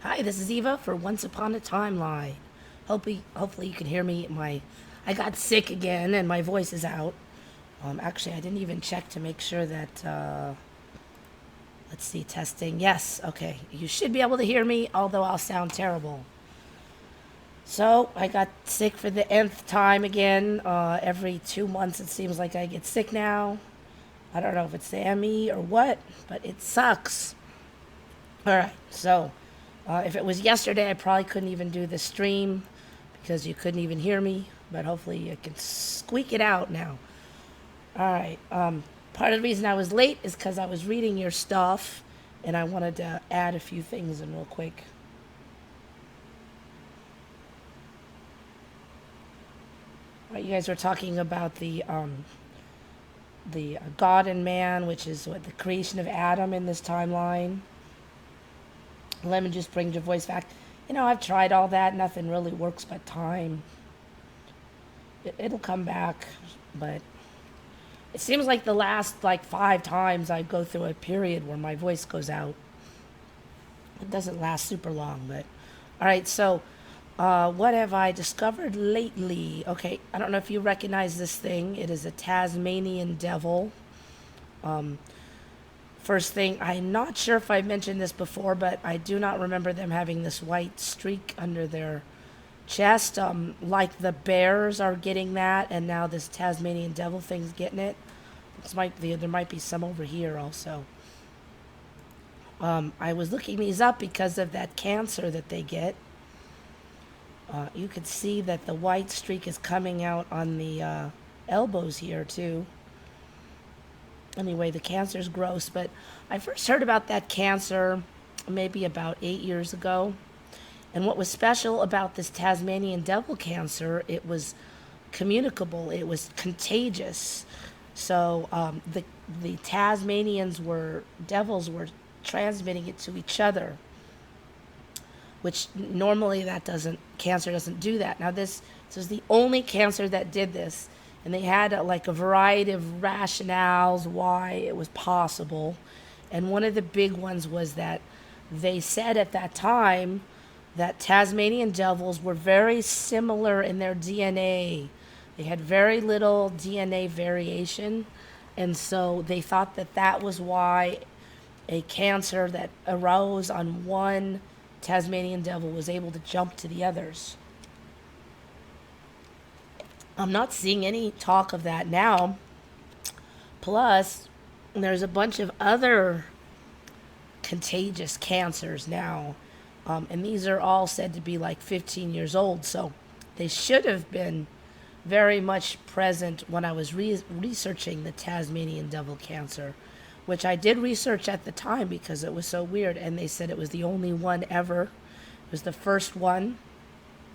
Hi, this is Eva for Once Upon a Timeline. Hopefully you can hear me. I got sick again and my voice is out. Actually, I didn't even check to make sure that. Let's see, testing. Yes, okay. You should be able to hear me, although I'll sound terrible. So I got sick for the nth time again. Every 2 months, it seems like I get sick now. I don't know if it's the ME or what, but it sucks. All right, so if it was yesterday, I probably couldn't even do the stream because you couldn't even hear me, but hopefully you can squeak it out now. All right, part of the reason I was late is because I was reading your stuff and I wanted to add a few things in real quick. All right, you guys were talking about the God and man, which is what the creation of Adam in this timeline. Lemon just brings your voice back. I've tried all that. Nothing really works but time. It'll come back, but it seems like the last 5 times I go through a period where my voice goes out. It doesn't last super long, but all right. So, what have I discovered lately? Okay, I don't know if you recognize this thing. It is a Tasmanian devil. First thing, I'm not sure if I mentioned this before, but I do not remember them having this white streak under their chest. Like the bears are getting that, and now this Tasmanian devil thing's getting it. There might be some over here also. I was looking these up because of that cancer that they get. You can see that the white streak is coming out on the elbows here too. Anyway, the cancer's gross, but I first heard about that cancer maybe about 8 years ago. And what was special about this Tasmanian devil cancer, it was communicable, it was contagious. So the devils were transmitting it to each other, which normally cancer doesn't do that. Now this is the only cancer that did this. And they had a variety of rationales why it was possible. And one of the big ones was that they said at that time that Tasmanian devils were very similar in their DNA. They had very little DNA variation. And so they thought that was why a cancer that arose on one Tasmanian devil was able to jump to the others. I'm not seeing any talk of that now. Plus, there's a bunch of other contagious cancers now. And these are all said to be 15 years old. So they should have been very much present when I was researching the Tasmanian devil cancer, which I did research at the time because it was so weird. And they said it was the only one ever. It was the first one.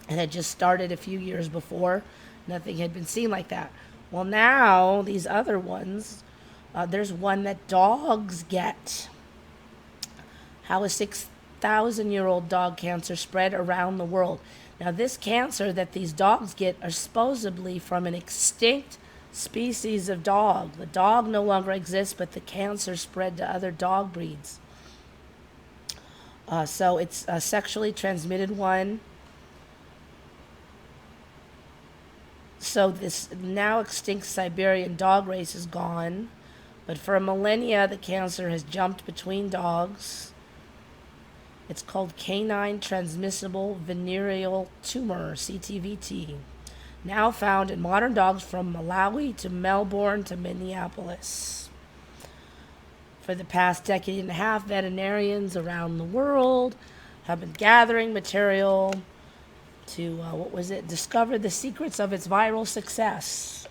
And had just started a few years before. Nothing had been seen like that. Well, now these other ones, there's one that dogs get. How a 6,000-year-old dog cancer spread around the world. Now, this cancer that these dogs get are supposedly from an extinct species of dog. The dog no longer exists, but the cancer spread to other dog breeds. So it's a sexually transmitted one. So this now extinct Siberian dog race is gone, but for a millennia the cancer has jumped between dogs. It's called canine transmissible venereal tumor, CTVT, now found in modern dogs from Malawi to Melbourne to Minneapolis. For the past decade and a half, veterinarians around the world have been gathering material to, discover the secrets of its viral success.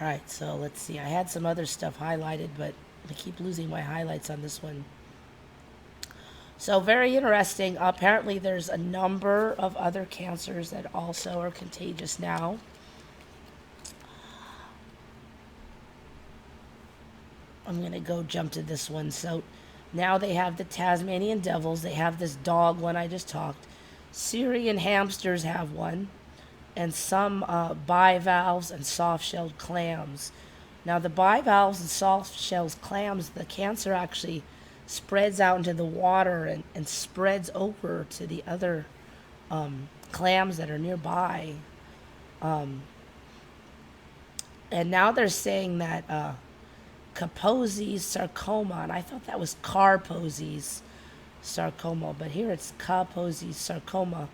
All right, so let's see. I had some other stuff highlighted, but I keep losing my highlights on this one. So very interesting. Apparently there's a number of other cancers that also are contagious now. I'm going to go jump to this one. So now they have the Tasmanian devils. They have this dog one I just talked. Syrian hamsters have one. And some bivalves and soft-shelled clams. Now, the bivalves and soft shells clams, the cancer actually spreads out into the water and spreads over to the other clams that are nearby. And now they're saying that Kaposi's sarcoma, and I thought that was Kaposi's sarcoma, but here it's Kaposi's sarcoma,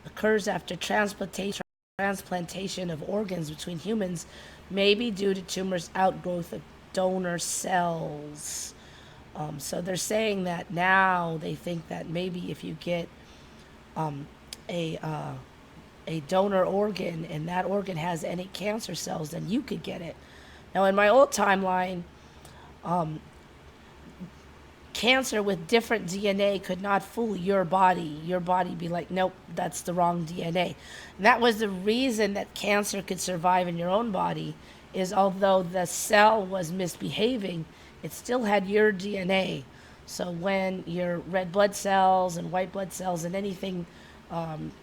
occurs after transplantation of organs between humans, may be due to tumors' outgrowth of donor cells. So they're saying that now they think that maybe if you get a donor organ and that organ has any cancer cells, then you could get it. Now, in my old timeline, cancer with different DNA could not fool your body. Your body be like, nope, that's the wrong DNA. And that was the reason that cancer could survive in your own body, is although the cell was misbehaving, it still had your DNA. So when your red blood cells and white blood cells and anything,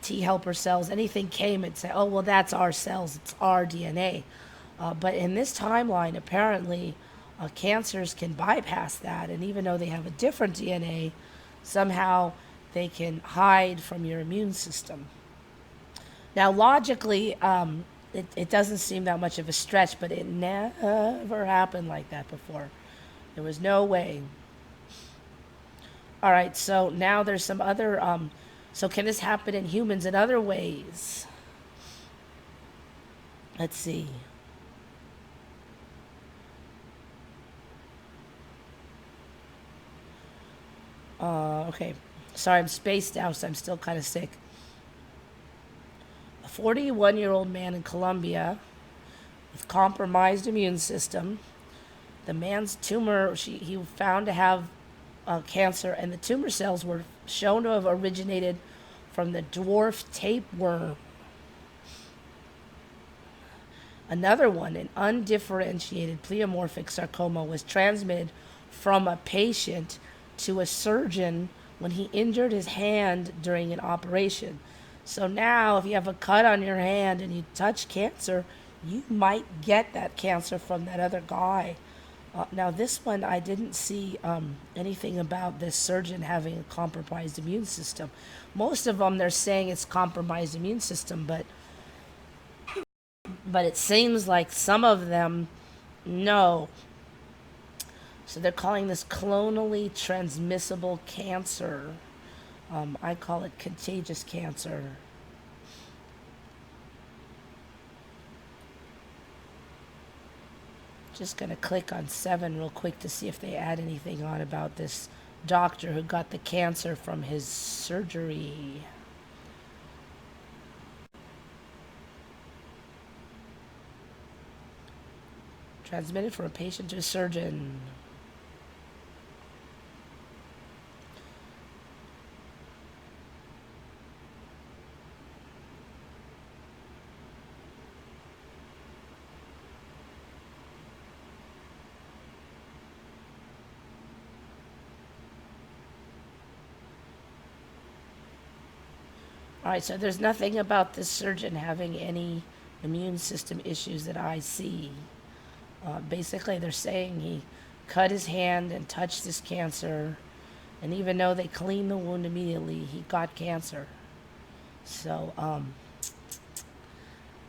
T helper cells, anything came, it'd say, oh, well, that's our cells, it's our DNA. But in this timeline, apparently, cancers can bypass that, and even though they have a different DNA, somehow they can hide from your immune system. Now, logically, it doesn't seem that much of a stretch, but it never happened like that before. There was no way. All right, so now there's some other. So can this happen in humans in other ways? Let's see. Okay. Sorry, I'm spaced out, so I'm still kind of sick. A 41-year-old man in Colombia with compromised immune system. The man's tumor, he found to have cancer, and the tumor cells were shown to have originated from the dwarf tapeworm. Another one, an undifferentiated pleomorphic sarcoma, was transmitted from a patient to a surgeon when he injured his hand during an operation. So now, if you have a cut on your hand and you touch cancer, you might get that cancer from that other guy. Now, this one, I didn't see anything about this surgeon having a compromised immune system. Most of them, they're saying it's compromised immune system, but it seems like some of them, no. So they're calling this clonally transmissible cancer. I call it contagious cancer. Just going to click on 7 real quick to see if they add anything on about this doctor who got the cancer from his surgery. Transmitted from a patient to a surgeon. All right, so there's nothing about this surgeon having any immune system issues that I see. Basically, they're saying he cut his hand and touched this cancer, and even though they cleaned the wound immediately, he got cancer. So,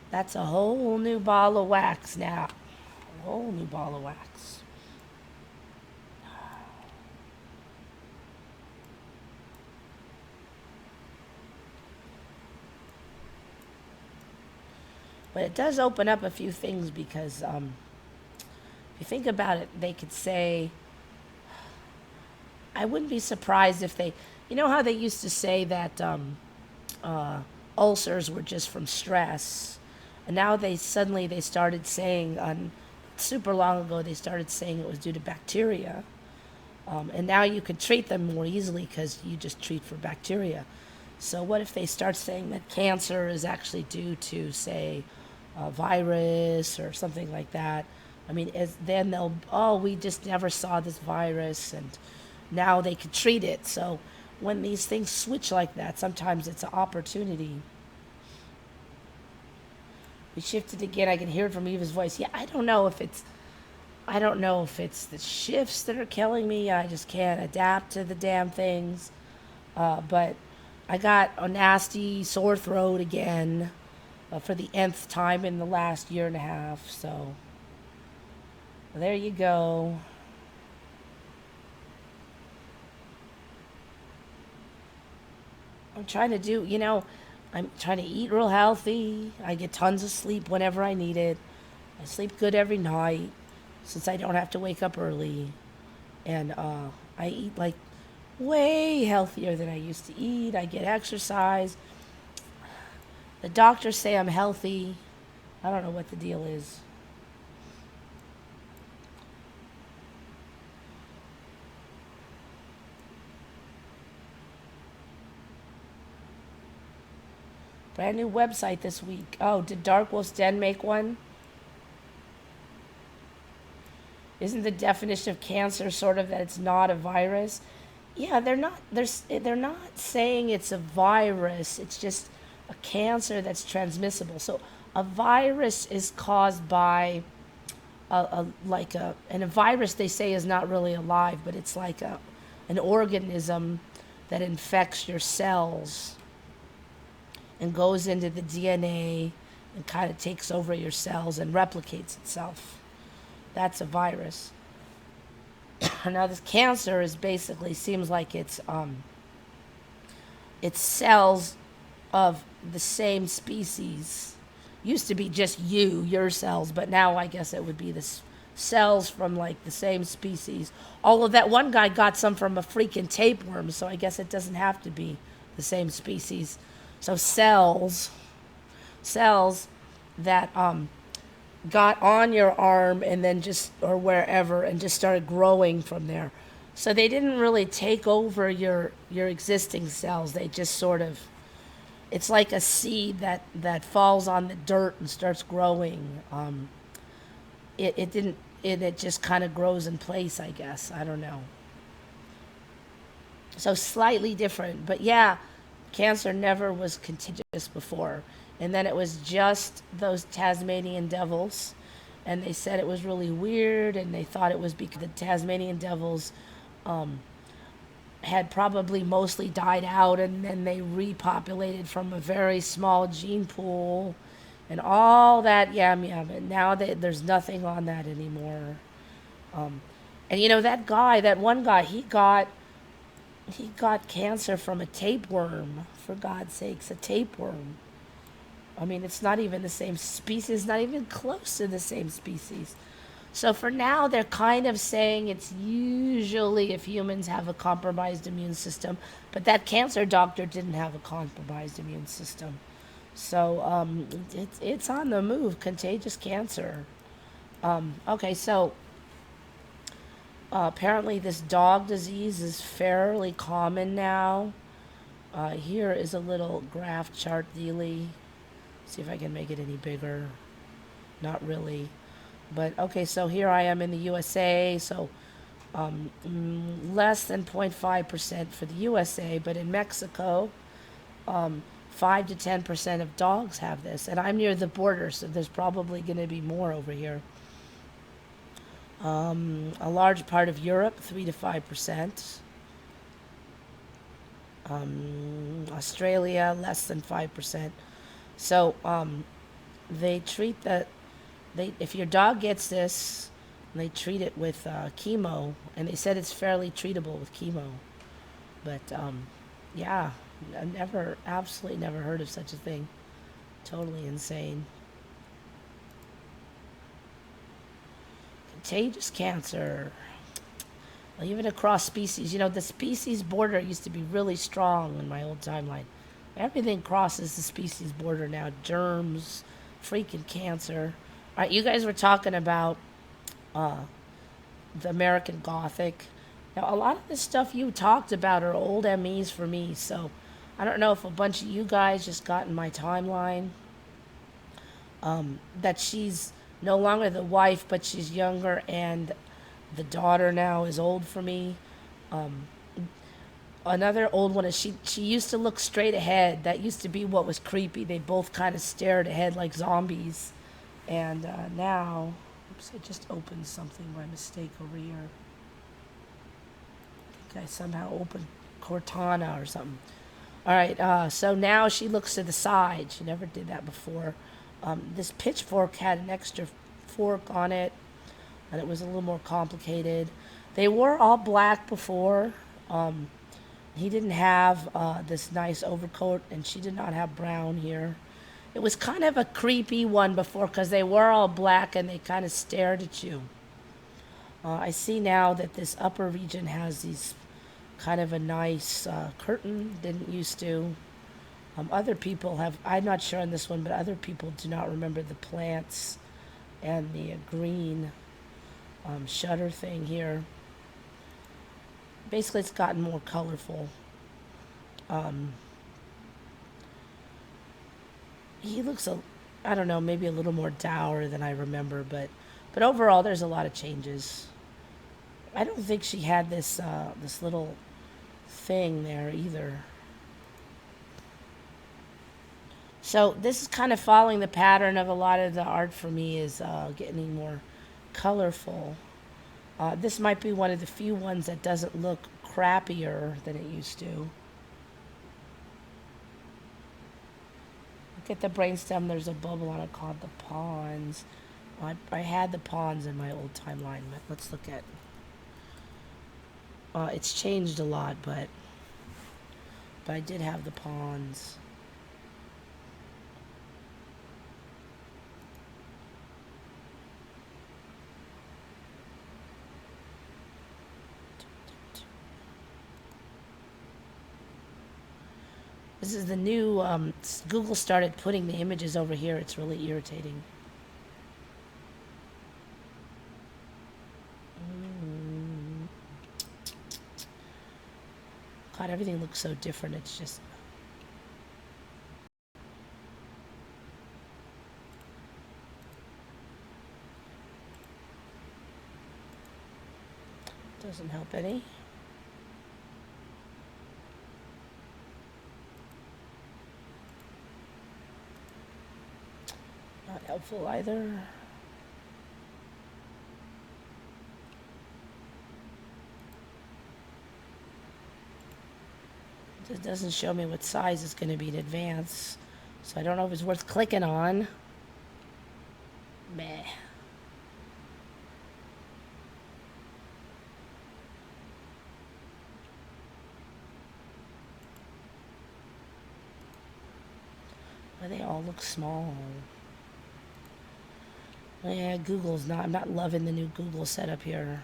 that's a whole new ball of wax now. A whole new ball of wax. But it does open up a few things because if you think about it, they could say, I wouldn't be surprised if they, you know how they used to say that ulcers were just from stress, and now they started saying, super long ago, they started saying it was due to bacteria, and now you could treat them more easily because you just treat for bacteria. So what if they start saying that cancer is actually due to, say, a virus or something like that? I mean, then we just never saw this virus, and now they could treat it. So when these things switch like that, sometimes it's an opportunity. We shifted again. I can hear it from Eva's voice. Yeah, I don't know if it's the shifts that are killing me. I just can't adapt to the damn things. But I got a nasty sore throat again for the nth time in the last year and a half. So there you go. I'm trying to do, I'm trying to eat real healthy. I get tons of sleep whenever I need it. I sleep good every night since I don't have to wake up early. And I eat like way healthier than I used to eat. I get exercise. The doctors say I'm healthy. I don't know what the deal is. Brand new website this week. Oh, did Dark Wolf's Den make one? Isn't the definition of cancer sort of that it's not a virus? Yeah, they're not saying it's a virus. It's just a cancer that's transmissible. So a virus is caused by and a virus they say is not really alive, but it's like an organism that infects your cells and goes into the DNA and kind of takes over your cells and replicates itself. That's a virus. Now this cancer is basically seems like it's cells of the same species. Used to be just your cells, but now I guess it would be the cells from like the same species. Although that one guy got some from a freaking tapeworm, so I guess it doesn't have to be the same species. So cells that got on your arm and then just or wherever and just started growing from there. So they didn't really take over your existing cells. They just sort of it's like a seed that falls on the dirt and starts growing. It didn't it just kind of grows in place, I guess. I don't know. So slightly different, but yeah, cancer never was contagious before. And then it was just those Tasmanian devils. And they said it was really weird, and they thought it was because the Tasmanian devils had probably mostly died out, and then they repopulated from a very small gene pool and all that yam yam. And now there's nothing on that anymore. Um, and that one guy, he got cancer from a tapeworm. For God's sakes, a tapeworm. I mean, it's not even the same species, not even close to the same species. So for now, they're kind of saying it's usually if humans have a compromised immune system, but that cancer doctor didn't have a compromised immune system. So it's on the move, contagious cancer. Okay, so apparently this dog disease is fairly common now. Here is a little graph chart dealy. See if I can make it any bigger. Not really. But okay, so here I am in the USA. So less than 0.5% for the USA. But in Mexico, 5 to 10% of dogs have this. And I'm near the border, so there's probably going to be more over here. A large part of Europe, 3 to 5%. Australia, less than 5%. So they treat that. If your dog gets this, they treat it with chemo, and they said it's fairly treatable with chemo. But yeah, absolutely never heard of such a thing. Totally insane. Contagious cancer. Well, even across species, the species border used to be really strong in my old timeline. Everything crosses the species border now. Germs, freaking cancer. All right, you guys were talking about uh, the American Gothic. Now, a lot of the stuff you talked about are old MEs for me, so I don't know if a bunch of you guys just got in my timeline that she's no longer the wife, but she's younger, and the daughter now is old for me. Um, Another old one is she used to look straight ahead. That used to be what was creepy. They both kind of stared ahead like zombies. And now, oops, I just opened something by mistake over here. I think I somehow opened Cortana or something. All right, so now she looks to the side. She never did that before. This pitchfork had an extra fork on it, and it was a little more complicated. They were all black before. He didn't have this nice overcoat, and she did not have brown here. It was kind of a creepy one before because they were all black and they kind of stared at you. I see now that this upper region has these kind of a nice curtain. Didn't used to. Other people have, I'm not sure on this one, but other people do not remember the plants and the green shutter thing here. Basically, it's gotten more colorful. He looks I don't know, maybe a little more dour than I remember, but overall, there's a lot of changes. I don't think she had this this little thing there either. So this is kind of following the pattern of a lot of the art for me is getting more colorful. This might be one of the few ones that doesn't look crappier than it used to. Look at the brainstem. There's a bubble on it called the pawns. I had the pawns in my old timeline. But let's look at. It's changed a lot, but I did have the pawns. This is the new, Google started putting the images over here. It's really irritating. God, everything looks so different. It's just... Doesn't help any. Not helpful either. It doesn't show me what size it's going to be in advance, so I don't know if it's worth clicking on. Meh. Why they all look small? Yeah, Google's not. I'm not loving the new Google setup here.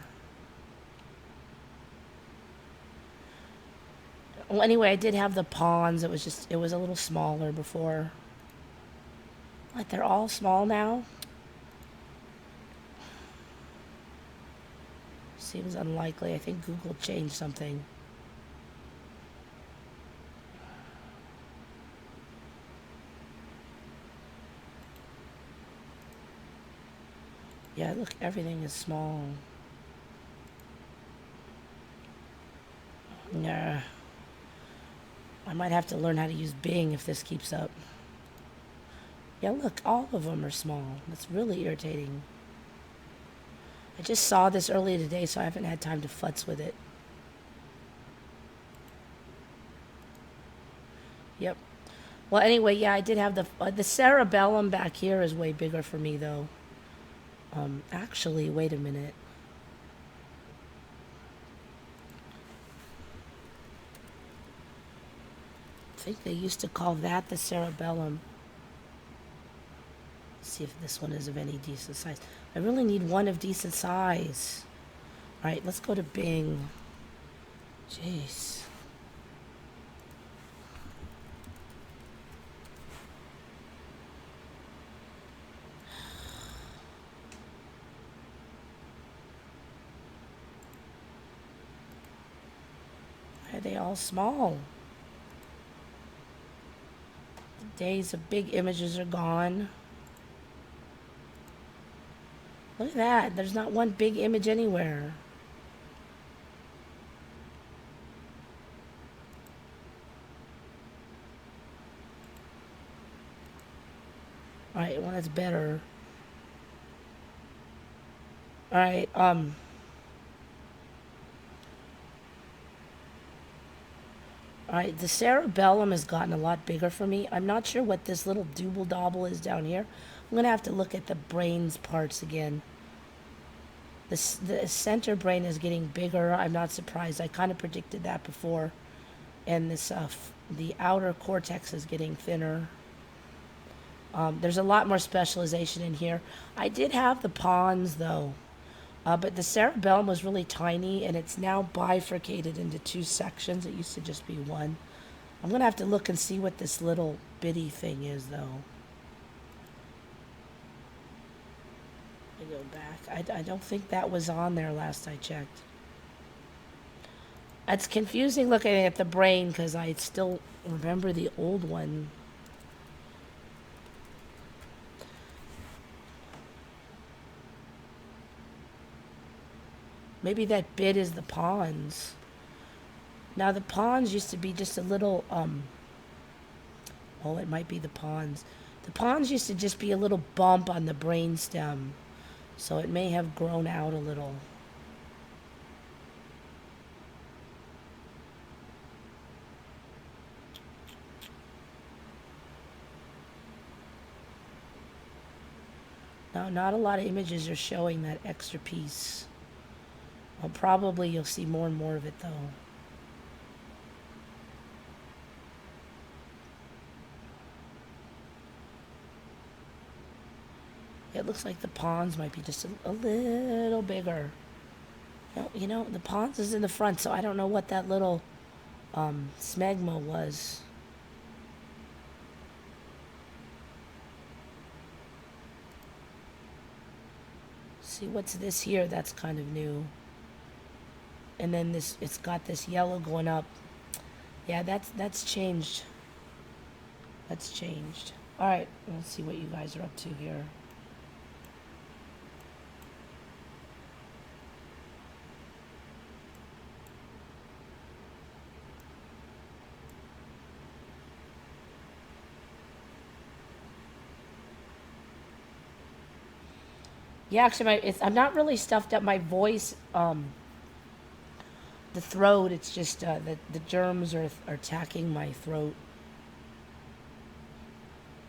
Well, anyway, I did have the pawns. It was a little smaller before. What, they're all small now? Seems unlikely. I think Google changed something. Yeah, look, everything is small. Nah. I might have to learn how to use Bing if this keeps up. Yeah, look, all of them are small. That's really irritating. I just saw this earlier today, so I haven't had time to futz with it. Yep. Well, anyway, yeah, I did have the cerebellum back here is way bigger for me, though. Actually, wait a minute. I think they used to call that the cerebellum. Let's see if this one is of any decent size. I really need one of decent size. All right, let's go to Bing. Jeez. Why are they all small? The days of big images are gone. Look at that. There's not one big image anywhere. get one that's better. All right. All right, the cerebellum has gotten a lot bigger for me. I'm not sure what this little double dobble is down here. I'm going to have to look at the brains parts again. The center brain is getting bigger. I'm not surprised. I kind of predicted that before. And this the outer cortex is getting thinner. There's a lot more specialization in here. I did have the pons, though. But the cerebellum was really tiny, and it's now bifurcated into two sections. It used to just be one. I'm going to have to look and see what this little bitty thing is, though. Let me go back. I don't think that was on there last I checked. It's confusing looking at the brain because I still remember the old one. Maybe that bit is the pons. Now the pons used to be just a little, oh, it might be the pons. The pons used to just be a little bump on the brain stem. So it may have grown out a little. Now, not a lot of images are showing that extra piece. Well, probably you'll see more and more of it, though. It looks like the pons might be just a little bigger. No, you know, the pons is in the front, so I don't know what that little smegma was. See, what's this here? That's kind of new. And then this, it's got this yellow going up. Yeah, that's changed. That's changed. All right, let's see what you guys are up to here. Yeah, actually, I'm not really stuffed up. My voice, the throat, it's just the germs are attacking my throat.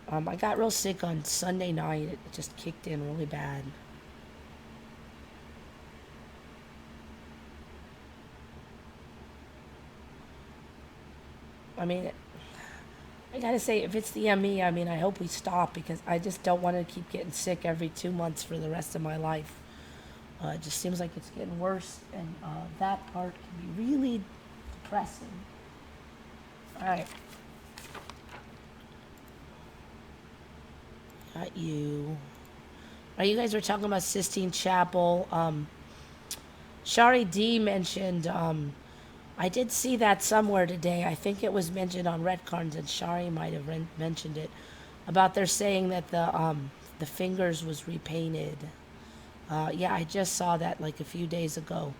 I got real sick on Sunday night. It just kicked in really bad. I mean, I gotta say, if it's the ME, I mean, I hope we stop because I just don't want to keep getting sick every 2 months for the rest of my life. It just seems like it's getting worse, and that part can be really depressing. All right. Got you. You guys were talking about Sistine Chapel. Shari D mentioned, I did see that somewhere today. I think it was mentioned on Redcarns, and Shari might have mentioned it, about they're saying that the fingers was repainted. Yeah, I just saw that like a few days ago,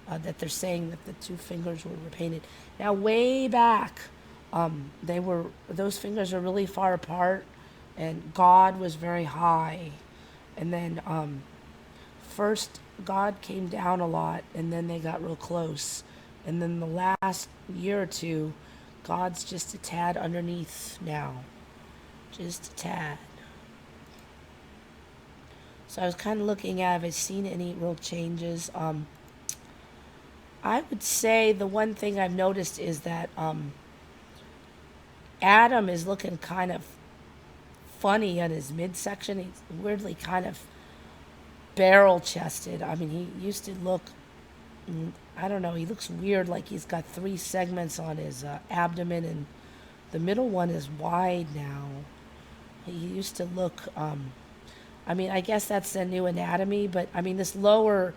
that they're saying that the two fingers were repainted. Now, way back, those fingers are really far apart, and God was very high. And then first God came down a lot, and then they got real close. And then the last year or two, God's just a tad underneath now. Just a tad. So I was kind of looking at, have I seen any real changes? I would say the one thing I've noticed is that Adam is looking kind of funny on his midsection. He's weirdly kind of barrel chested. I mean, he used to look, I don't know, he looks weird, like he's got 3 segments on his abdomen, and the middle one is wide now. He used to look, I mean, I guess that's the new anatomy, but I mean, this lower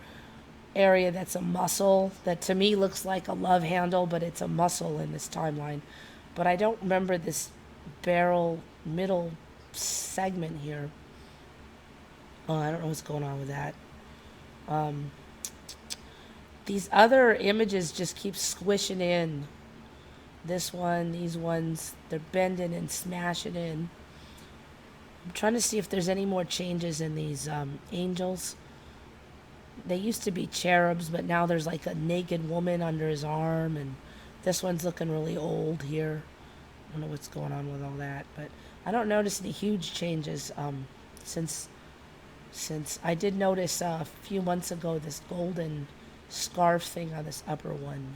area that's a muscle that to me looks like a love handle, but it's a muscle in this timeline. But I don't remember this barrel middle segment here. Oh, I don't know what's going on with that. These other images just keep squishing in. This one, these ones, they're bending and smashing in. I'm trying to see if there's any more changes in these angels. They used to be cherubs, but now there's like a naked woman under his arm, and this one's looking really old here. I don't know what's going on with all that, but I don't notice any huge changes since I did notice a few months ago this golden scarf thing on this upper one.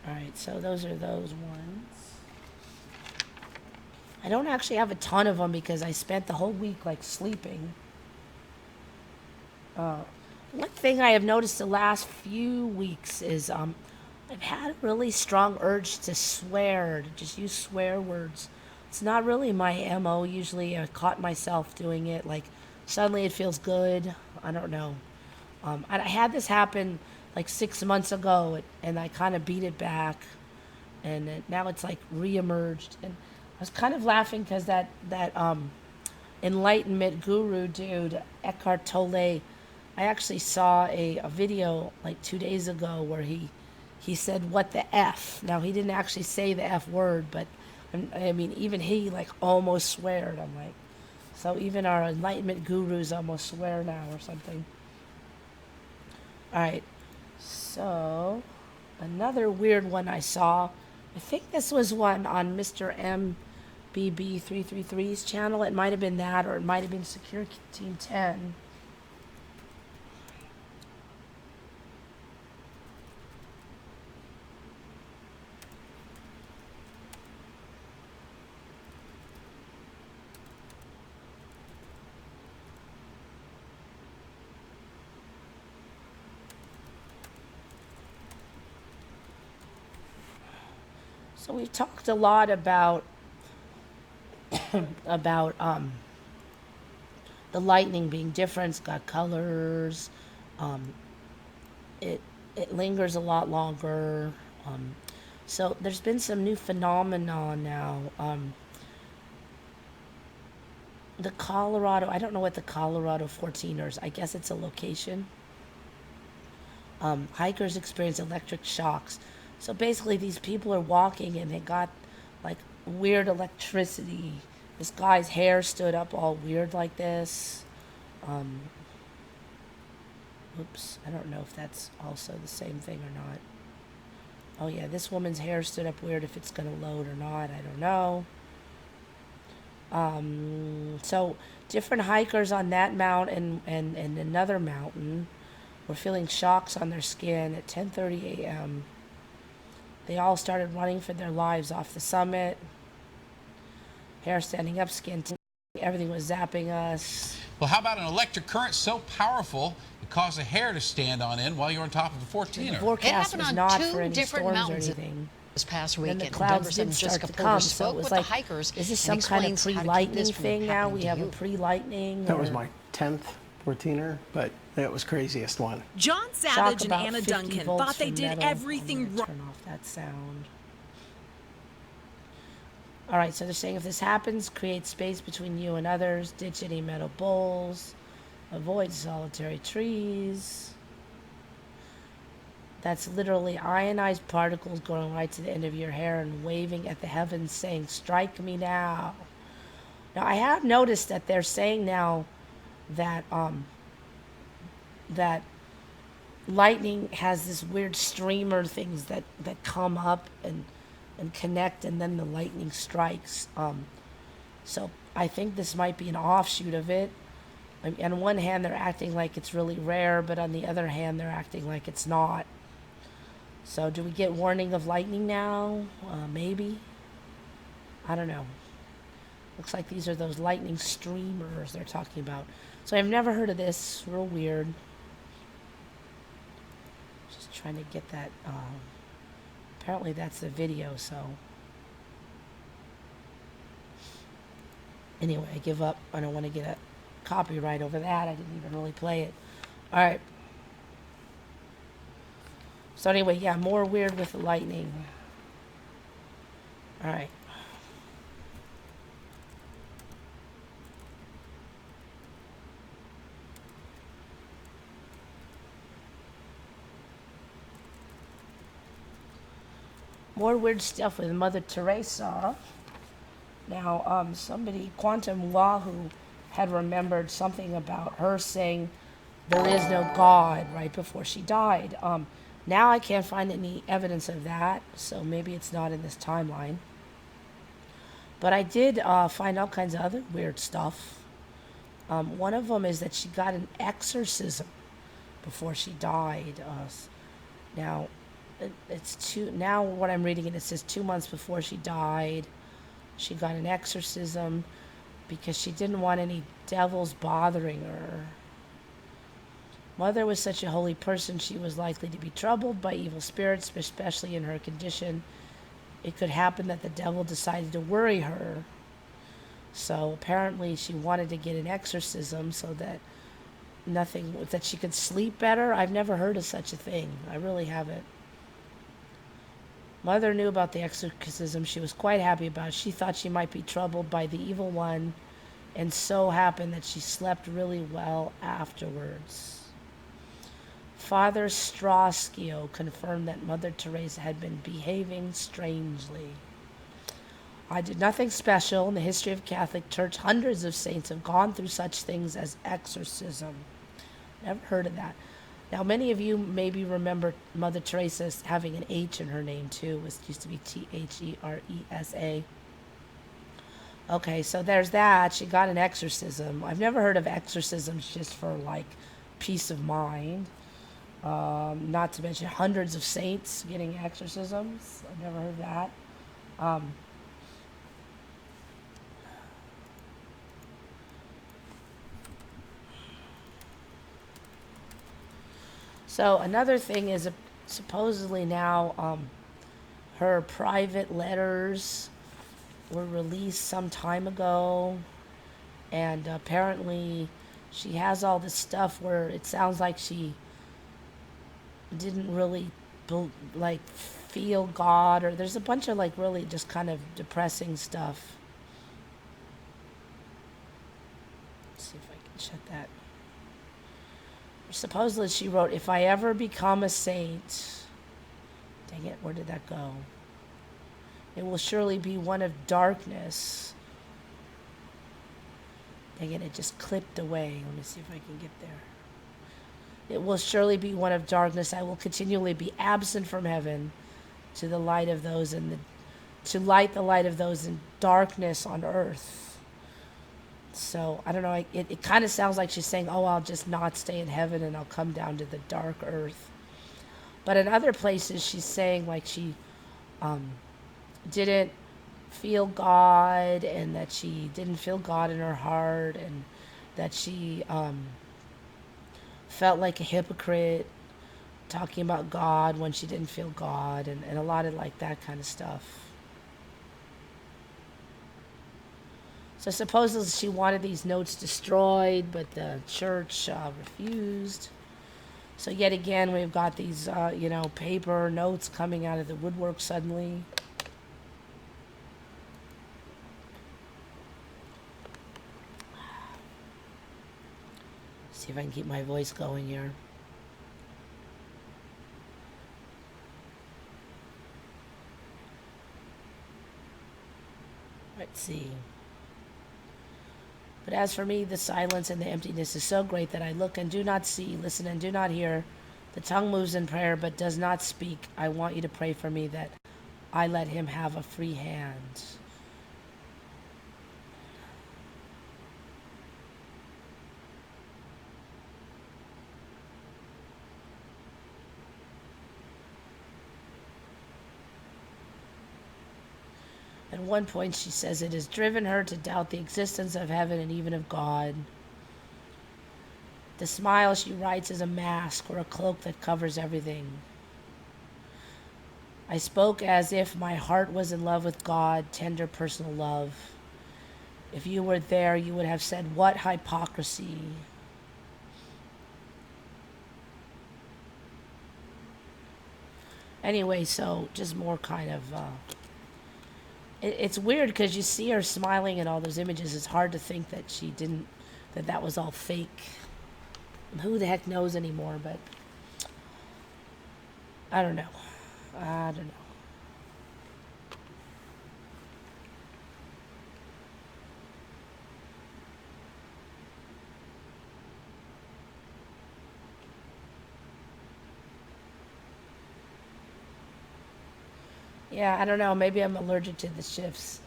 All right, so those are those ones. I don't actually have a ton of them because I spent the whole week like sleeping. One thing I have noticed the last few weeks is I've had a really strong urge to swear, to just use swear words. It's not really my MO usually. I caught myself doing it. Like suddenly it feels good. I don't know. I had this happen like 6 months ago, and I kind of beat it back, and now it's like reemerged. And I was kind of laughing because that enlightenment guru dude, Eckhart Tolle, I actually saw a video like 2 days ago where he said, "What the F?" Now, he didn't actually say the F word, but I mean, even he like almost sweared. I'm like, so even our enlightenment gurus almost swear now or something. All right, so another weird one I saw. I think this was one on Mr. MBB333's channel. It might have been that, or it might have been Secure Team 10. So we've talked a lot about about the lightning being different. It's got colors. Um, it it lingers a lot longer. So there's been some new phenomenon now. The Colorado, I don't know what the Colorado 14ers. I guess it's a location. Hikers experience electric shocks. So basically, these people are walking and they got like weird electricity. This guy's hair stood up all weird like this. Um, Oops, I don't know if that's also the same thing or not. Oh yeah, this woman's hair stood up weird. If it's going to load or not, I don't know. So different hikers on that mountain and another mountain were feeling shocks on their skin at 10:30 a.m. They all started running for their lives off the summit. Hair standing up, skin, everything was zapping us. Well, how about an electric current so powerful it caused the hair to stand on end while you're on top of the 14er? The forecast was not for any storms or anything. This past weekend, then the clouds did start to come, so it was like, is this some kind of pre-lightning thing now? We have a pre-lightning? That was my 10th 14er, but that was craziest one. John Savage and Anna Duncan thought they did everything right. Turn off that sound. All right, so they're saying if this happens, create space between you and others, ditch any metal bowls, avoid solitary trees. That's literally ionized particles going right to the end of your hair and waving at the heavens saying, strike me now. Now, I have noticed that they're saying now that that lightning has this weird streamer things that come up and connect, and then the lightning strikes. So I think this might be an offshoot of it. I mean, on one hand, they're acting like it's really rare, but on the other hand, they're acting like it's not. So do we get warning of lightning now? Maybe. I don't know. Looks like these are those lightning streamers they're talking about. So I've never heard of this. Real weird. Just trying to get that. Apparently that's the video, so. Anyway, I give up. I don't want to get a copyright over that. I didn't even really play it. All right. So anyway, yeah, more weird with the lightning. All right. more weird stuff with Mother Teresa. Now, somebody, Quantum Wahoo, had remembered something about her saying there is no God right before she died. Now I can't find any evidence of that, so maybe it's not in this timeline. But I did find all kinds of other weird stuff. One of them is that she got an exorcism before she died. Now, now what I'm reading, it says 2 months before she died, she got an exorcism because she didn't want any devils bothering her. Mother was such a holy person, she was likely to be troubled by evil spirits, especially in her condition. It could happen that the devil decided to worry her. So apparently she wanted to get an exorcism so that that she could sleep better. I've never heard of such a thing. I really haven't. Mother knew about the exorcism. She was quite happy about it. She thought she might be troubled by the evil one, and so happened that she slept really well afterwards. Father Stroskio confirmed that Mother Teresa had been behaving strangely. I did nothing special. In the history of Catholic Church, hundreds of saints have gone through such things as exorcism. Never heard of that. Now, many of you maybe remember Mother Teresa having an H in her name, too. It used to be Theresa. Okay, so there's that. She got an exorcism. I've never heard of exorcisms just for, like, peace of mind. Not to mention hundreds of saints getting exorcisms. I've never heard of that. So another thing is supposedly now her private letters were released some time ago, and apparently she has all this stuff where it sounds like she didn't really feel God, or there's a bunch of really just kind of depressing stuff. Let's see if I can shut that. Supposedly she wrote, if I ever become a saint, dang it, where did that go? It will surely be one of darkness. Dang it, it just clipped away. Let me see if I can get there. It will surely be one of darkness. I will continually be absent from heaven to the light of those to light the light of those in darkness on earth. So, I don't know, it kind of sounds like she's saying, oh, I'll just not stay in heaven and I'll come down to the dark earth. But in other places, she's saying she didn't feel God, and that she didn't feel God in her heart, and that she felt like a hypocrite talking about God when she didn't feel God, and a lot of that kind of stuff. So supposedly she wanted these notes destroyed, but the church refused. So yet again, we've got these, paper notes coming out of the woodwork suddenly. See if I can keep my voice going here. Let's see. But as for me, the silence and the emptiness is so great that I look and do not see, listen and do not hear. The tongue moves in prayer but does not speak. I want you to pray for me that I let him have a free hand. At one point she says it has driven her to doubt the existence of heaven and even of God. The smile, she writes, is a mask or a cloak that covers everything. I spoke as if my heart was in love with God, tender personal love. If you were there, you would have said, what hypocrisy. Anyway, so just more kind of... It's weird because you see her smiling in all those images. It's hard to think that she didn't, that was all fake. Who the heck knows anymore, but I don't know. Yeah, I don't know. Maybe I'm allergic to the shifts,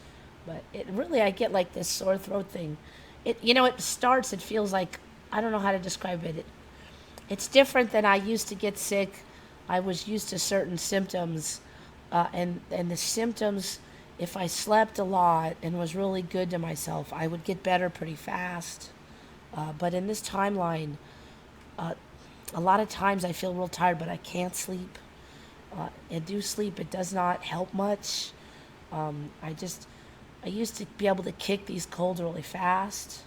but it really, I get like this sore throat thing. It starts, it feels like, I don't know how to describe it. It's different than I used to get sick. I was used to certain symptoms, and the symptoms, if I slept a lot and was really good to myself, I would get better pretty fast. But in this timeline, a lot of times I feel real tired, but I can't sleep. And do sleep, it does not help much. I used to be able to kick these colds really fast.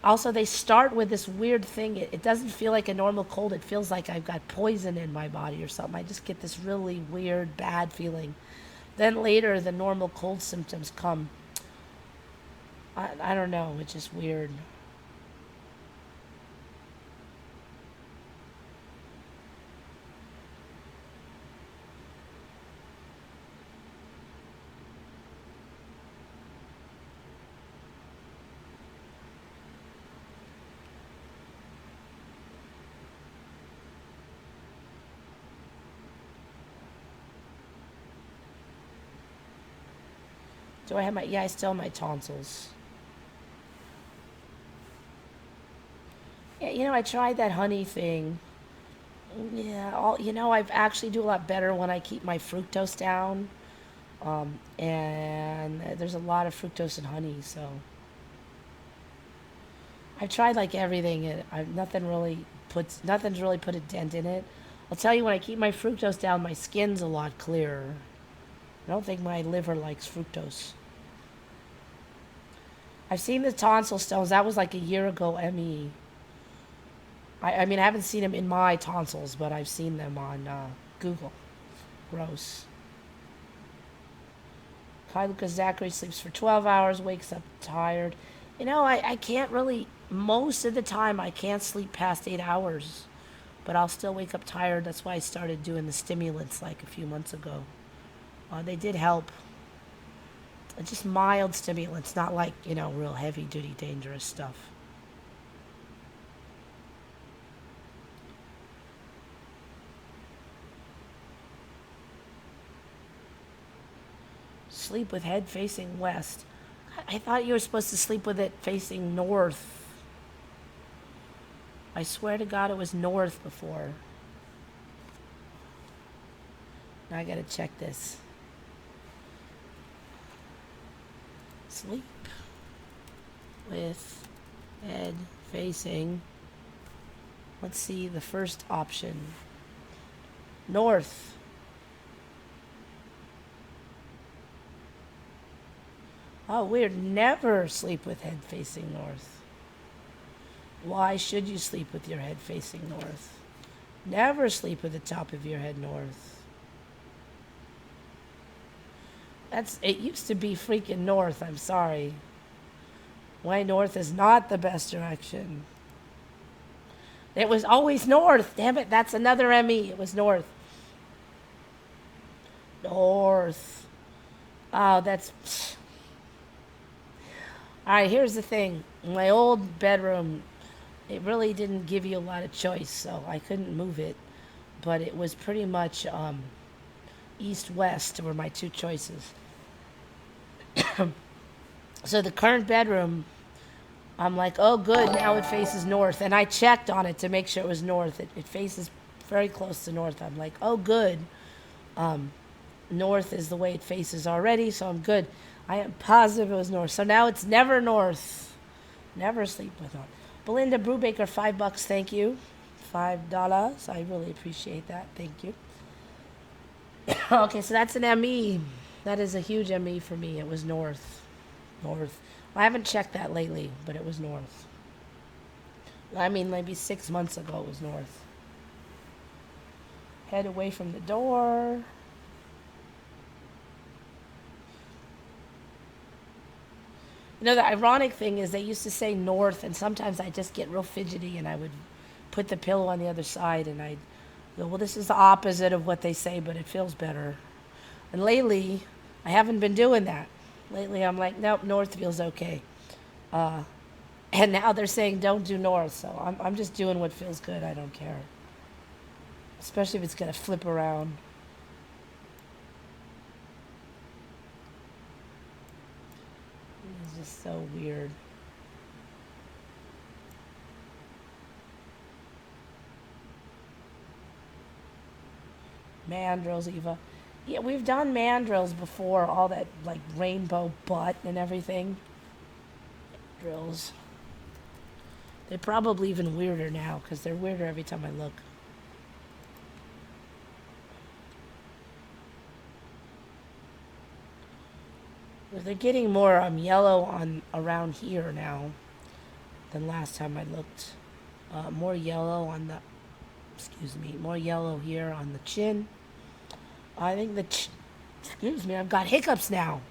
Also, they start with this weird thing. It doesn't feel like a normal cold. It feels like I've got poison in my body or something. I just get this really weird, bad feeling. Then later, the normal cold symptoms come. I don't know. It's just weird. Do I have yeah, I still have my tonsils. Yeah, I tried that honey thing. Yeah, I've actually do a lot better when I keep my fructose down. And there's a lot of fructose in honey, so I've tried like everything. Nothing's really put a dent in it. I'll tell you, when I keep my fructose down, my skin's a lot clearer. I don't think my liver likes fructose. I've seen the tonsil stones. That was like a year ago, ME. I mean, I haven't seen them in my tonsils, but I've seen them on Google. Gross. Kai Lucas Zachary sleeps for 12 hours, wakes up tired. I can't really, most of the time, I can't sleep past 8 hours. But I'll still wake up tired. That's why I started doing the stimulants like a few months ago. They did help. Just mild stimulants, not like, real heavy duty, dangerous stuff. Sleep with head facing west. I thought you were supposed to sleep with it facing north. I swear to God it was north before. Now I gotta check this. Sleep with head facing. Let's see the first option. North. Oh, weird. Never sleep with head facing north. Why should you sleep with your head facing north? Never sleep with the top of your head north. It used to be freaking north, I'm sorry. Why north is not the best direction. It was always north. Damn it, that's another ME. It was north. North. Oh, that's... All right, here's the thing. My old bedroom, it really didn't give you a lot of choice, so I couldn't move it. But it was pretty much east-west were my two choices. So the current bedroom, I'm like, oh, good, now it faces north. And I checked on it to make sure it was north. It faces very close to north. I'm like, oh, good. North is the way it faces already, so I'm good. I am positive it was north. So now it's never north. Never sleep with north. Belinda Brubaker, $5, thank you. $5. I really appreciate that. Thank you. Okay, so that's an ME. That is a huge ME for me. It was north. North. I haven't checked that lately, but it was north. I mean, maybe 6 months ago it was north. Head away from the door. The ironic thing is they used to say north, and sometimes I just get real fidgety, and I would put the pillow on the other side, and I'd go, well, this is the opposite of what they say, but it feels better. And lately, I haven't been doing that. Lately, I'm like, nope, north feels okay. And now they're saying don't do north, so I'm just doing what feels good. I don't care. Especially if it's going to flip around. It's just so weird. Mandrills, Eva. Yeah, we've done mandrills before, all that like rainbow butt and everything. Drills. They're probably even weirder now because they're weirder every time I look. They're getting more yellow on around here now than last time I looked. More yellow on the, excuse me, more yellow here on the chin. I think excuse me, I've got hiccups now.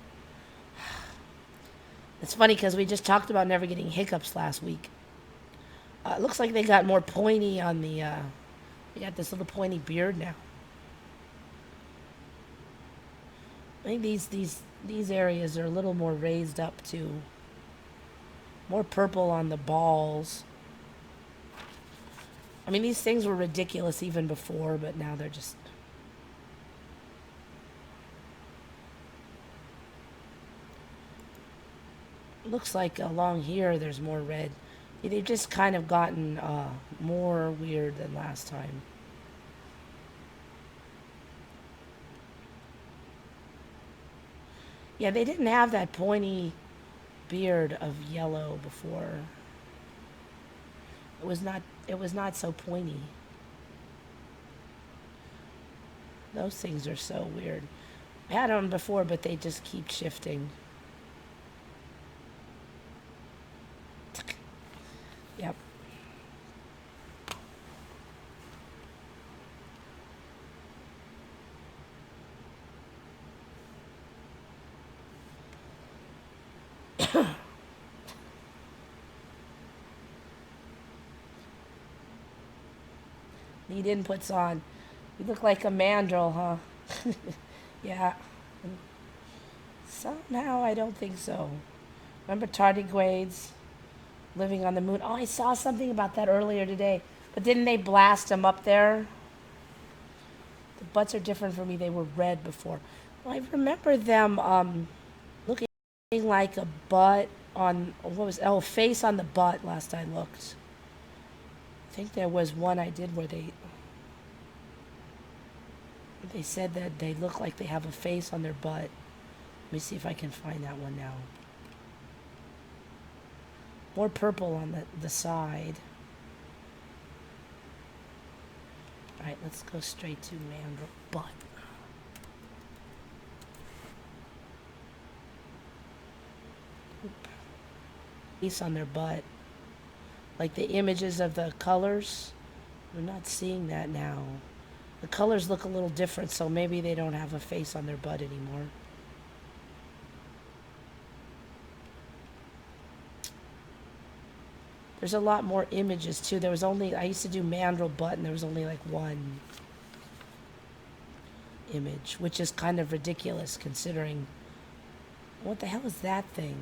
It's funny because we just talked about never getting hiccups last week. It looks like they got more pointy on the, they got this little pointy beard now. I think these areas are a little more raised up too. More purple on the balls. I mean, these things were ridiculous even before, but now they're just... Looks like along here there's more red. They've just kind of gotten more weird than last time. Yeah, they didn't have that pointy beard of yellow before. It was not so pointy. Those things are so weird. I had them before, but they just keep shifting. Yep. Need inputs on. You look like a mandrill, huh? Yeah. Somehow I don't think so. Remember tardigrades living on the moon? Oh, I saw something about that earlier today. But didn't they blast them up there? The butts are different for me. They were red before. Well, I remember them looking like a butt on, what was, oh, face on the butt last I looked. I think there was one I did where they said that they look like they have a face on their butt. Let me see if I can find that one now. More purple on the side. Alright, let's go straight to mandrill butt. Oop. Face on their butt. Like the images of the colors. We're not seeing that now. The colors look a little different, so maybe they don't have a face on their butt anymore. There's a lot more images too. There was only, I used to do mandrill butt and there was only like one image, which is kind of ridiculous considering, what the hell is that thing?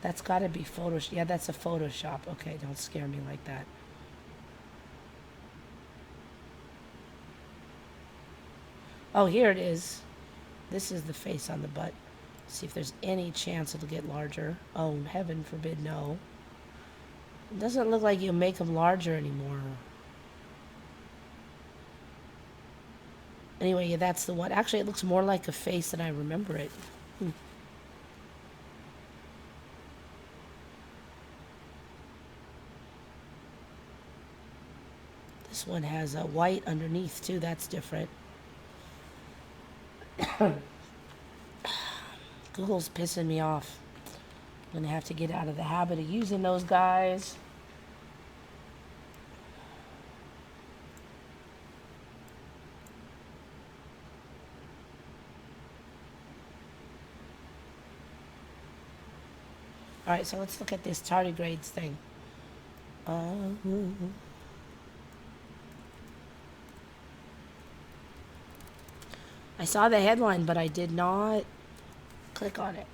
That's gotta be Photoshop. Yeah, that's a Photoshop. Okay, don't scare me like that. Oh, here it is. This is the face on the butt. See if there's any chance it'll get larger. Oh, heaven forbid, no. It doesn't look like you make them larger anymore. Anyway, yeah, that's the one. Actually, it looks more like a face than I remember it. This one has a white underneath, too. That's different. Google's pissing me off. I'm going to have to get out of the habit of using those guys. Alright, so let's look at this tardigrades thing. I saw the headline, but I did not click on it.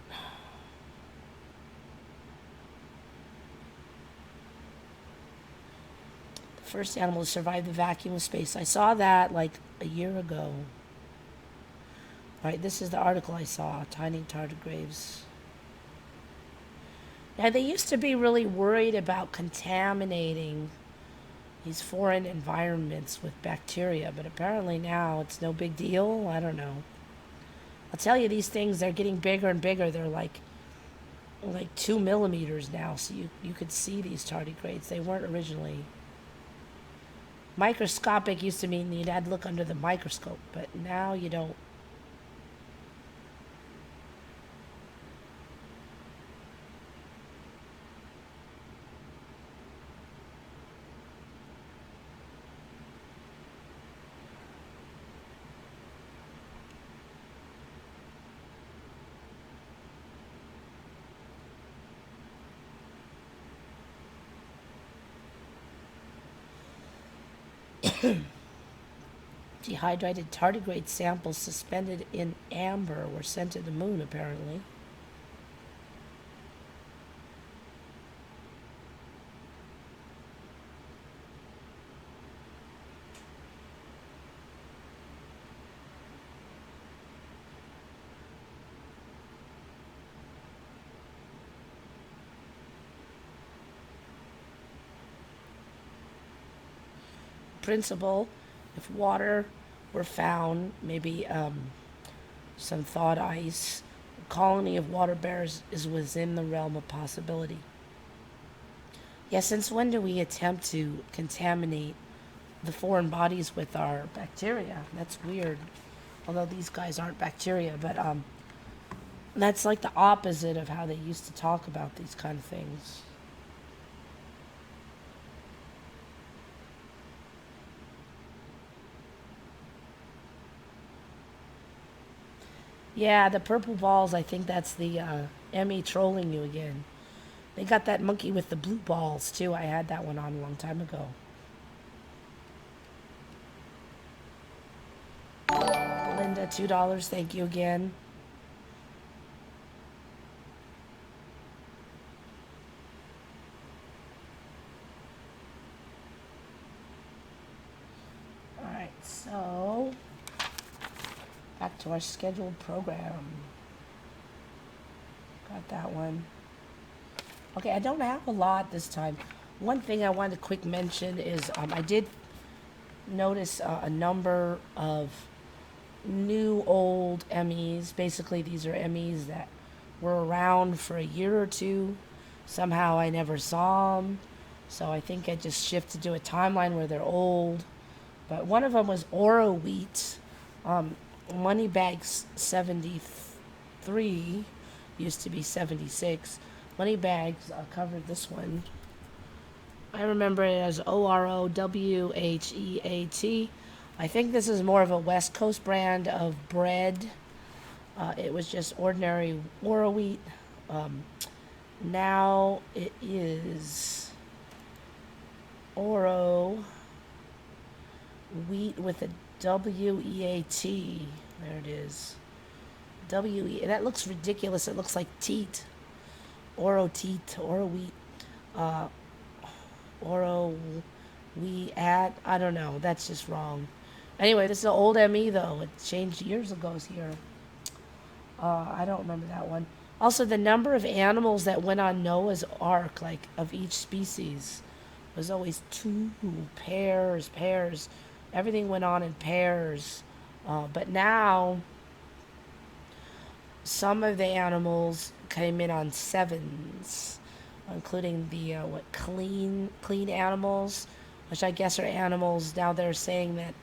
The first animal to survive the vacuum of space. I saw that like a year ago. Alright, this is the article I saw. Tiny tardigrades. Yeah, they used to be really worried about contaminating these foreign environments with bacteria, but apparently now it's no big deal. I don't know. I'll tell you, these things, they're getting bigger and bigger. They're like 2 millimeters now, so you could see these tardigrades. They weren't originally. Microscopic used to mean you'd had to look under the microscope, but now you don't. Dehydrated tardigrade samples suspended in amber were sent to the moon, apparently. Principle, if water were found, maybe some thawed ice, a colony of water bears is within the realm of possibility. Yeah, since when do we attempt to contaminate the foreign bodies with our bacteria? That's weird. Although these guys aren't bacteria, but that's like the opposite of how they used to talk about these kind of things. Yeah, the purple balls, I think that's the Emmy trolling you again. They got that monkey with the blue balls, too. I had that one on a long time ago. Linda, $2. Thank you again. Alright, so back to our scheduled program. Got that one. Okay, I don't have a lot this time. One thing I wanted to quick mention is I did notice a number of new old Emmys. Basically, these are Emmys that were around for a year or two. Somehow I never saw them. So I think I just shifted to a timeline where they're old. But one of them was Oro Wheat. Moneybags 73 used to be 76. Moneybags covered this one. I remember it as OROWHEAT. I think this is more of a West Coast brand of bread. It was just ordinary Oro wheat. Now it is Oro wheat with a WEAT. There it is. That looks ridiculous. It looks like teat. Oro teat. Oro wheat. Oro we at. I don't know. That's just wrong. Anyway, this is an old ME though. It changed years ago here. I don't remember that one. Also, the number of animals that went on Noah's Ark, like of each species, was always 2 pairs. Everything went on in pairs. But now, some of the animals came in on 7s, including the clean animals, which I guess are animals. Now they're saying that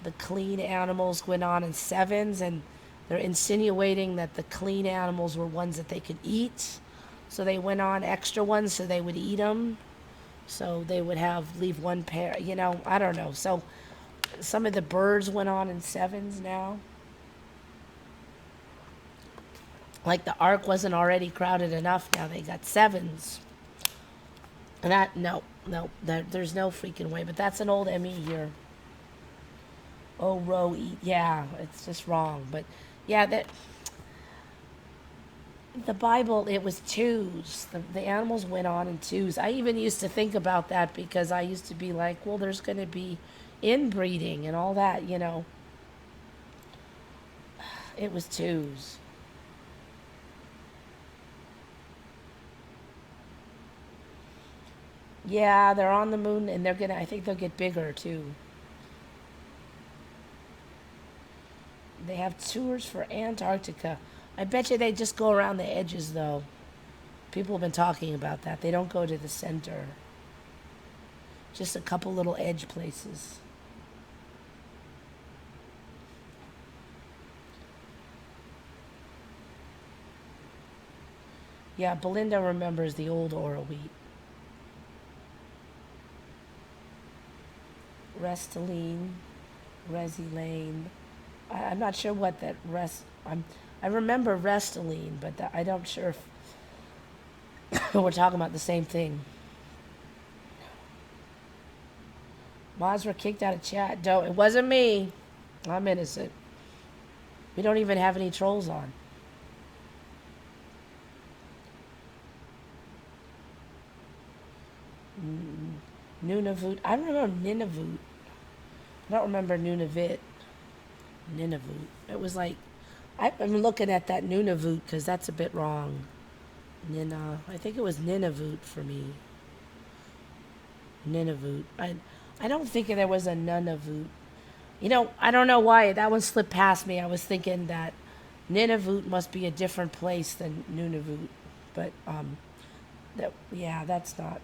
the clean animals went on in 7s, and they're insinuating that the clean animals were ones that they could eat. So they went on extra ones so they would eat them. So they would leave one pair, I don't know. So some of the birds went on in 7s now. Like the ark wasn't already crowded enough, now they got 7s. And that, no, there's no freaking way. But that's an old ME here. Oh, row eat. Yeah, it's just wrong. But yeah, the Bible, it was 2s. The animals went on in 2s. I even used to think about that because I used to be like, well, there's going to be inbreeding and all that, It was 2s. Yeah, they're on the moon, and they're gonna. I think they'll get bigger too. They have tours for Antarctica. I bet you they just go around the edges, though. People have been talking about that. They don't go to the center. Just a couple little edge places. Yeah, Belinda remembers the old Ora wheat. Restylane, Resilane. I'm not sure what that I remember Restylane, but I don't sure if we're talking about the same thing. Mods were kicked out of chat. Don't. It wasn't me. I'm innocent. We don't even have any trolls on. Nunavut. I remember Nunavut. I don't remember Nunavut. Nunavut. It was like, I'm looking at that Nunavut because that's a bit wrong. I think it was Nunavut for me. Nunavut. I don't think there was a Nunavut. You know, I don't know why that one slipped past me. I was thinking that Nunavut must be a different place than Nunavut, but that's not.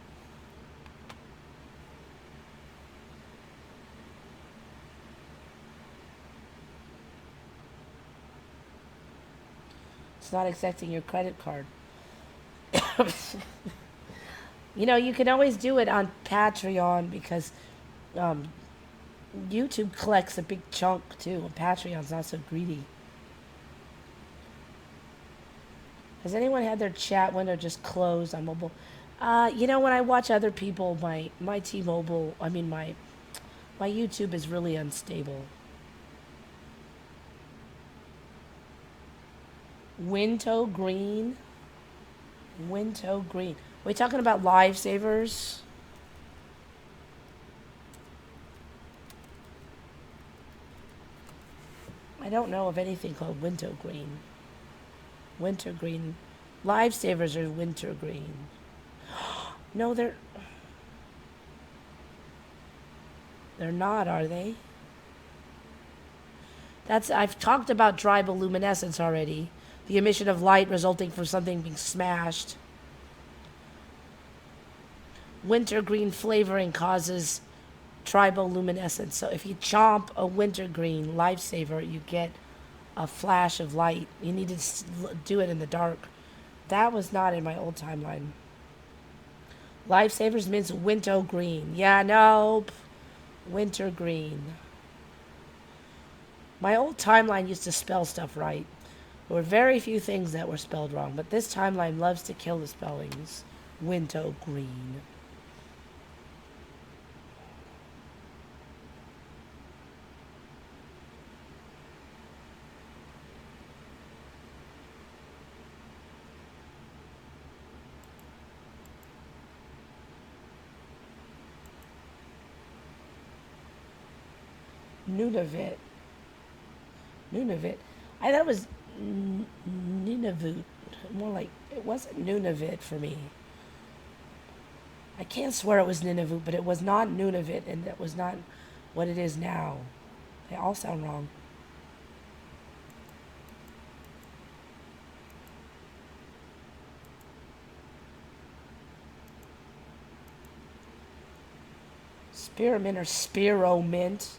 It's not accepting your credit card. You know, you can always do it on Patreon because YouTube collects a big chunk too, and Patreon's not so greedy. Has anyone had their chat window just closed on mobile? You know, when I watch other people, my T-Mobile, my YouTube is really unstable. Window green. Window green. Are we talking about lifesavers? I don't know of anything called winter green. Winter green. Lifesavers are winter green. No, they're not, are they? I've talked about triboluminescence already. The emission of light resulting from something being smashed. Wintergreen flavoring causes triboluminescence. So if you chomp a wintergreen lifesaver, you get a flash of light. You need to do it in the dark. That was not in my old timeline. Lifesavers means wintergreen. Yeah, nope. Wintergreen. My old timeline used to spell stuff right. There were very few things that were spelled wrong, but this timeline loves to kill the spellings. Wintergreen. Nunavut. I thought it was Nunavut. More like, it wasn't Nunavut for me. I can't swear it was Nunavut, but it was not Nunavut, and that was not what it is now. They all sound wrong. Spearmint or spearomint.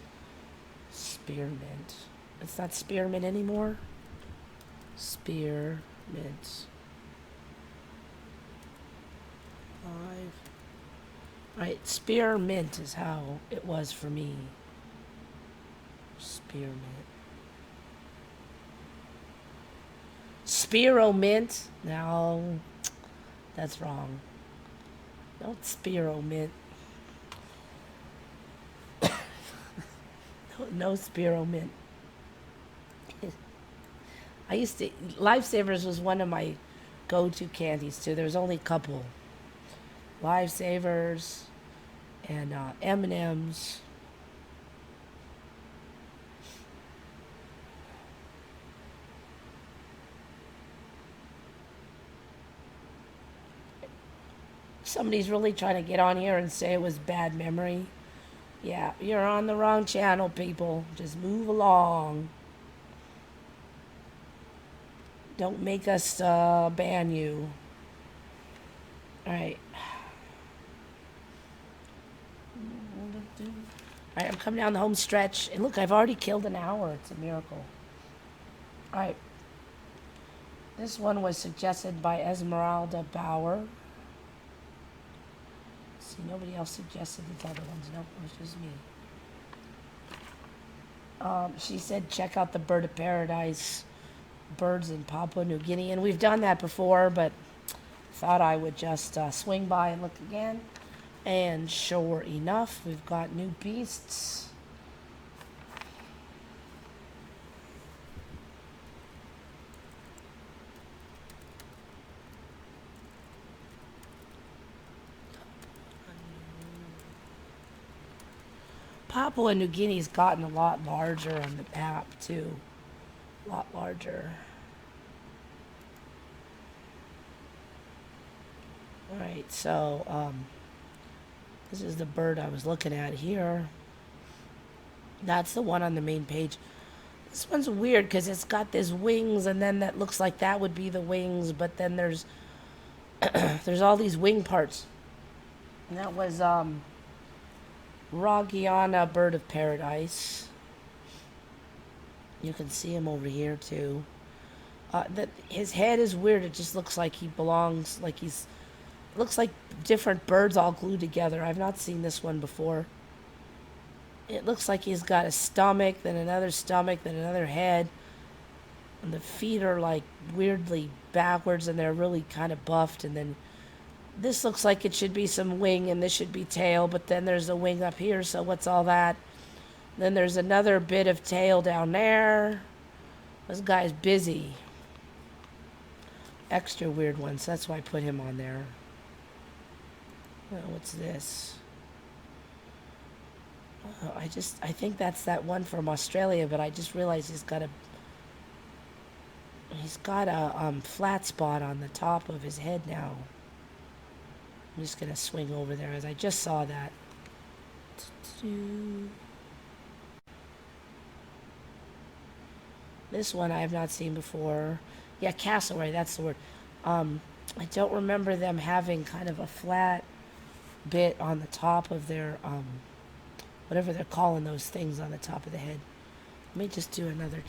Spearmint. It's not spearmint anymore. Spearmint. 5. Alright, spearmint is how it was for me. Spearmint. Spearomint? No, that's wrong. Don't spearomint. No spearomint. I used to. Lifesavers was one of my go-to candies too. There was only a couple. Lifesavers and M&Ms. Somebody's really trying to get on here and say it was bad memory. Yeah, you're on the wrong channel, people. Just move along. Don't make us ban you. Alright. Alright, I'm coming down the home stretch. And look, I've already killed an hour. It's a miracle. Alright. This one was suggested by Esmeralda Bauer. See, nobody else suggested these other ones. Nope, it was just me. She said check out the Bird of Paradise birds in Papua New Guinea. And we've done that before, but thought I would just swing by and look again. And sure enough, we've got new beasts. Papua New Guinea's gotten a lot larger on the map, too. A lot larger. Alright, so, this is the bird I was looking at here. That's the one on the main page. This one's weird because it's got these wings, and then that looks like that would be the wings, but then there's there's all these wing parts. And that was Ragiana Bird of Paradise. You can see him over here too. His head is weird. It just looks like he belongs, like he's, looks like different birds all glued together. I've not seen this one before. It looks like he's got a stomach, then another head. And the feet are like weirdly backwards and they're really kind of buffed. And then this looks like it should be some wing and this should be tail, but then there's a wing up here, so what's all that? Then there's another bit of tail down there. This guy's busy. Extra weird one, so that's why I put him on there. Oh, what's this? Oh, I think that's that one from Australia, but I just realized he's got a flat spot on the top of his head now. I'm just gonna swing over there as I just saw that. This one I have not seen before. Yeah, cassowary, that's the word. I don't remember them having kind of a flat bit on the top of their whatever they're calling those things on the top of the head. Let me just do another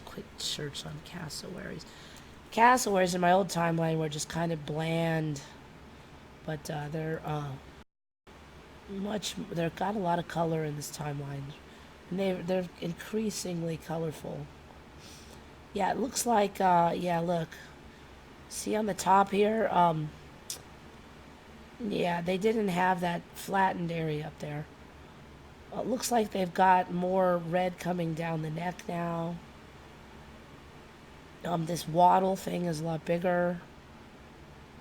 quick search on cassowaries. Cassowaries in my old timeline were just kind of bland, but they've got a lot of color in this timeline, and they're increasingly colorful. Yeah, it looks like yeah, look, see on the top here, yeah, they didn't have that flattened area up there. It looks like they've got more red coming down the neck now. This wattle thing is a lot bigger.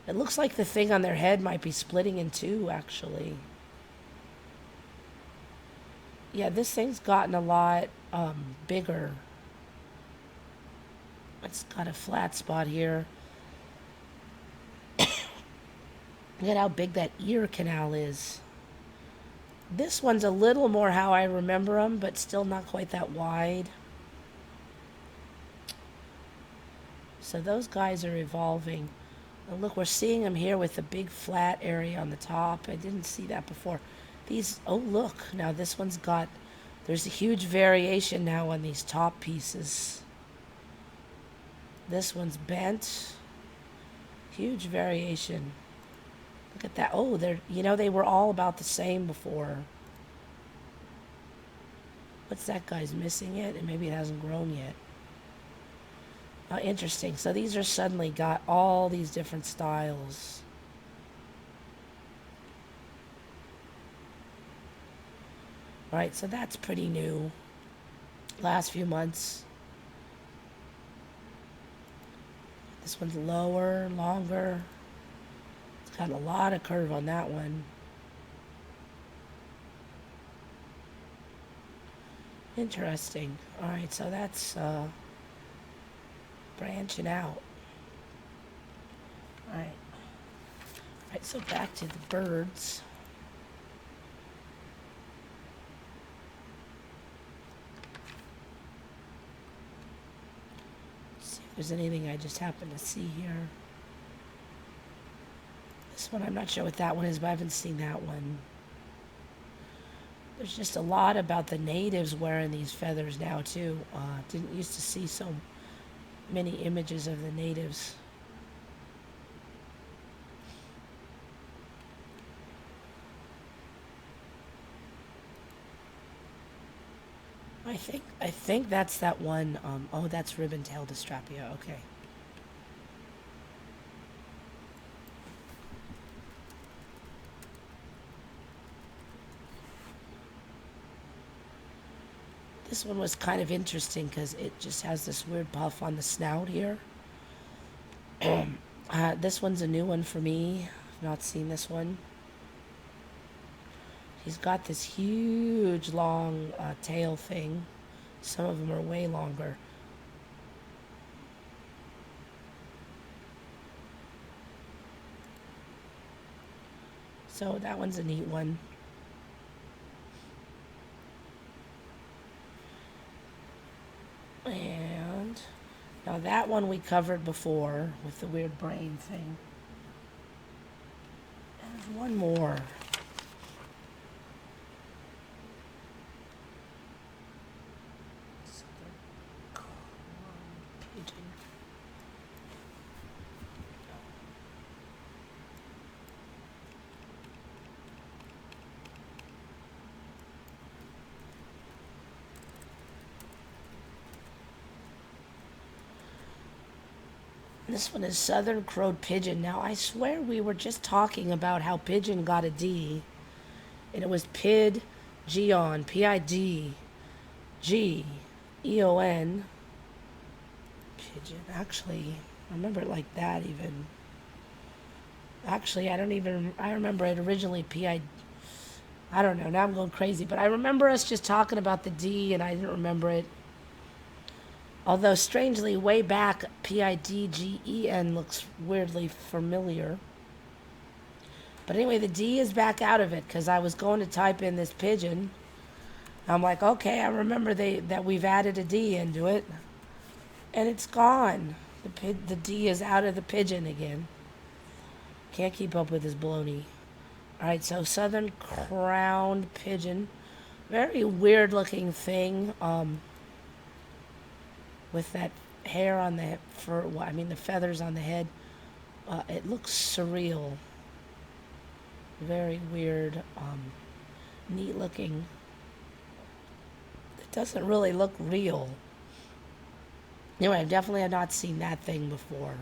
It looks like the thing on their head might be splitting in two, actually. Yeah, this thing's gotten a lot bigger. It's got a flat spot here. Look at how big that ear canal is. This one's a little more how I remember them, but still not quite that wide. So those guys are evolving. And look, we're seeing them here with the big flat area on the top. I didn't see that before. These, oh look, now this one's got, there's a huge variation now on these top pieces. This one's bent. Huge variation. Look at that. Oh, they're, you know, they were all about the same before. What's that guy's missing it? And maybe it hasn't grown yet. Oh, interesting. So these are suddenly got all these different styles. All right, so that's pretty new. Last few months. This one's lower, longer. It's got a lot of curve on that one. Interesting. All right, so that's branching out. All right. Alright, so back to the birds. Let's see if there's anything I just happen to see here. This one, I'm not sure what that one is, but I haven't seen that one. There's just a lot about the natives wearing these feathers now, too. Didn't used to see so many images of the natives. I think that's that one. Oh, that's ribbon-tailed Astrapia. Okay. This one was kind of interesting because it just has this weird puff on the snout here. This one's a new one for me. I've not seen this one. He's got this huge long tail thing. Some of them are way longer. So that one's a neat one. And now that one we covered before with the weird brain thing. There's one more. This one is Southern Crowed Pigeon. Now, I swear we were just talking about how pigeon got a D. And it was Pidgeon, P-I-D-G-E-O-N. Pigeon. Actually, I remember it like that even. Actually, I remember it originally I don't know, now I'm going crazy. But I remember us just talking about the D, and I didn't remember it. Although, strangely, way back, P-I-D-G-E-N looks weirdly familiar. But anyway, the D is back out of it, because I was going to type in this pigeon. I'm like, okay, I remember that we've added a D into it. And it's gone. The D is out of the pigeon again. Can't keep up with this baloney. Alright, so Southern Crowned Pigeon. Very weird looking thing. With that hair on the the feathers on the head. It looks surreal. Very weird, neat looking. It doesn't really look real. Anyway, I definitely have not seen that thing before.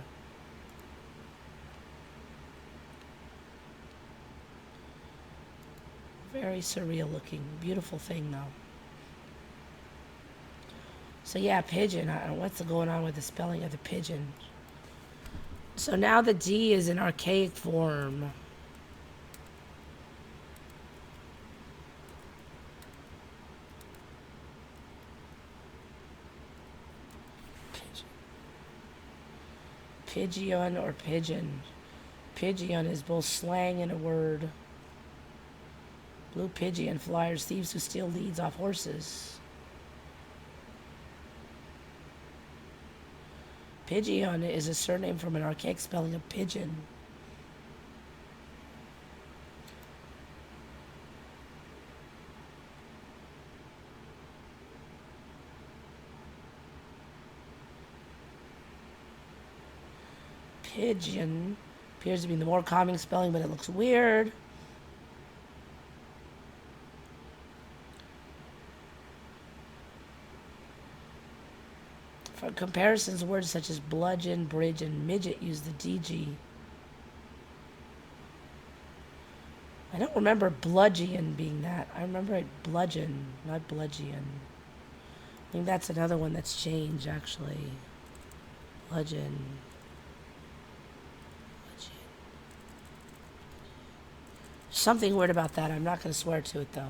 Very surreal looking. Beautiful thing, though. So yeah, pigeon. I don't know what's going on with the spelling of the pigeon. So now the D is in archaic form. Pigeon or pigeon. Pigeon is both slang and a word. Blue pigeon flyers, thieves who steal leads off horses. Pigeon is a surname from an archaic spelling of pigeon. Pigeon appears to be the more common spelling, but it looks weird. For comparisons, words such as bludgeon, bridge, and midget use the DG. I don't remember bludgeon being that. I remember it bludgeon, not bludgeon. I think that's another one that's changed, actually. Bludgeon. Something weird about that. I'm not going to swear to it, though.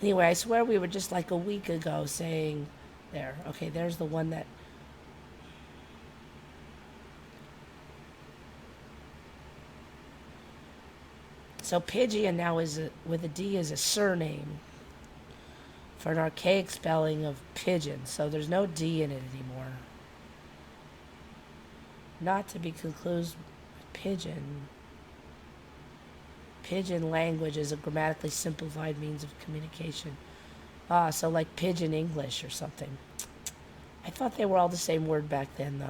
Anyway, I swear we were just like a week ago saying... There. Okay, there's the one that... So Pigeon now with a D is a surname for an archaic spelling of pigeon. So there's no D in it anymore. Not to be confused with pigeon. Pigeon language is a grammatically simplified means of communication. So like Pigeon English or something. I thought they were all the same word back then, though.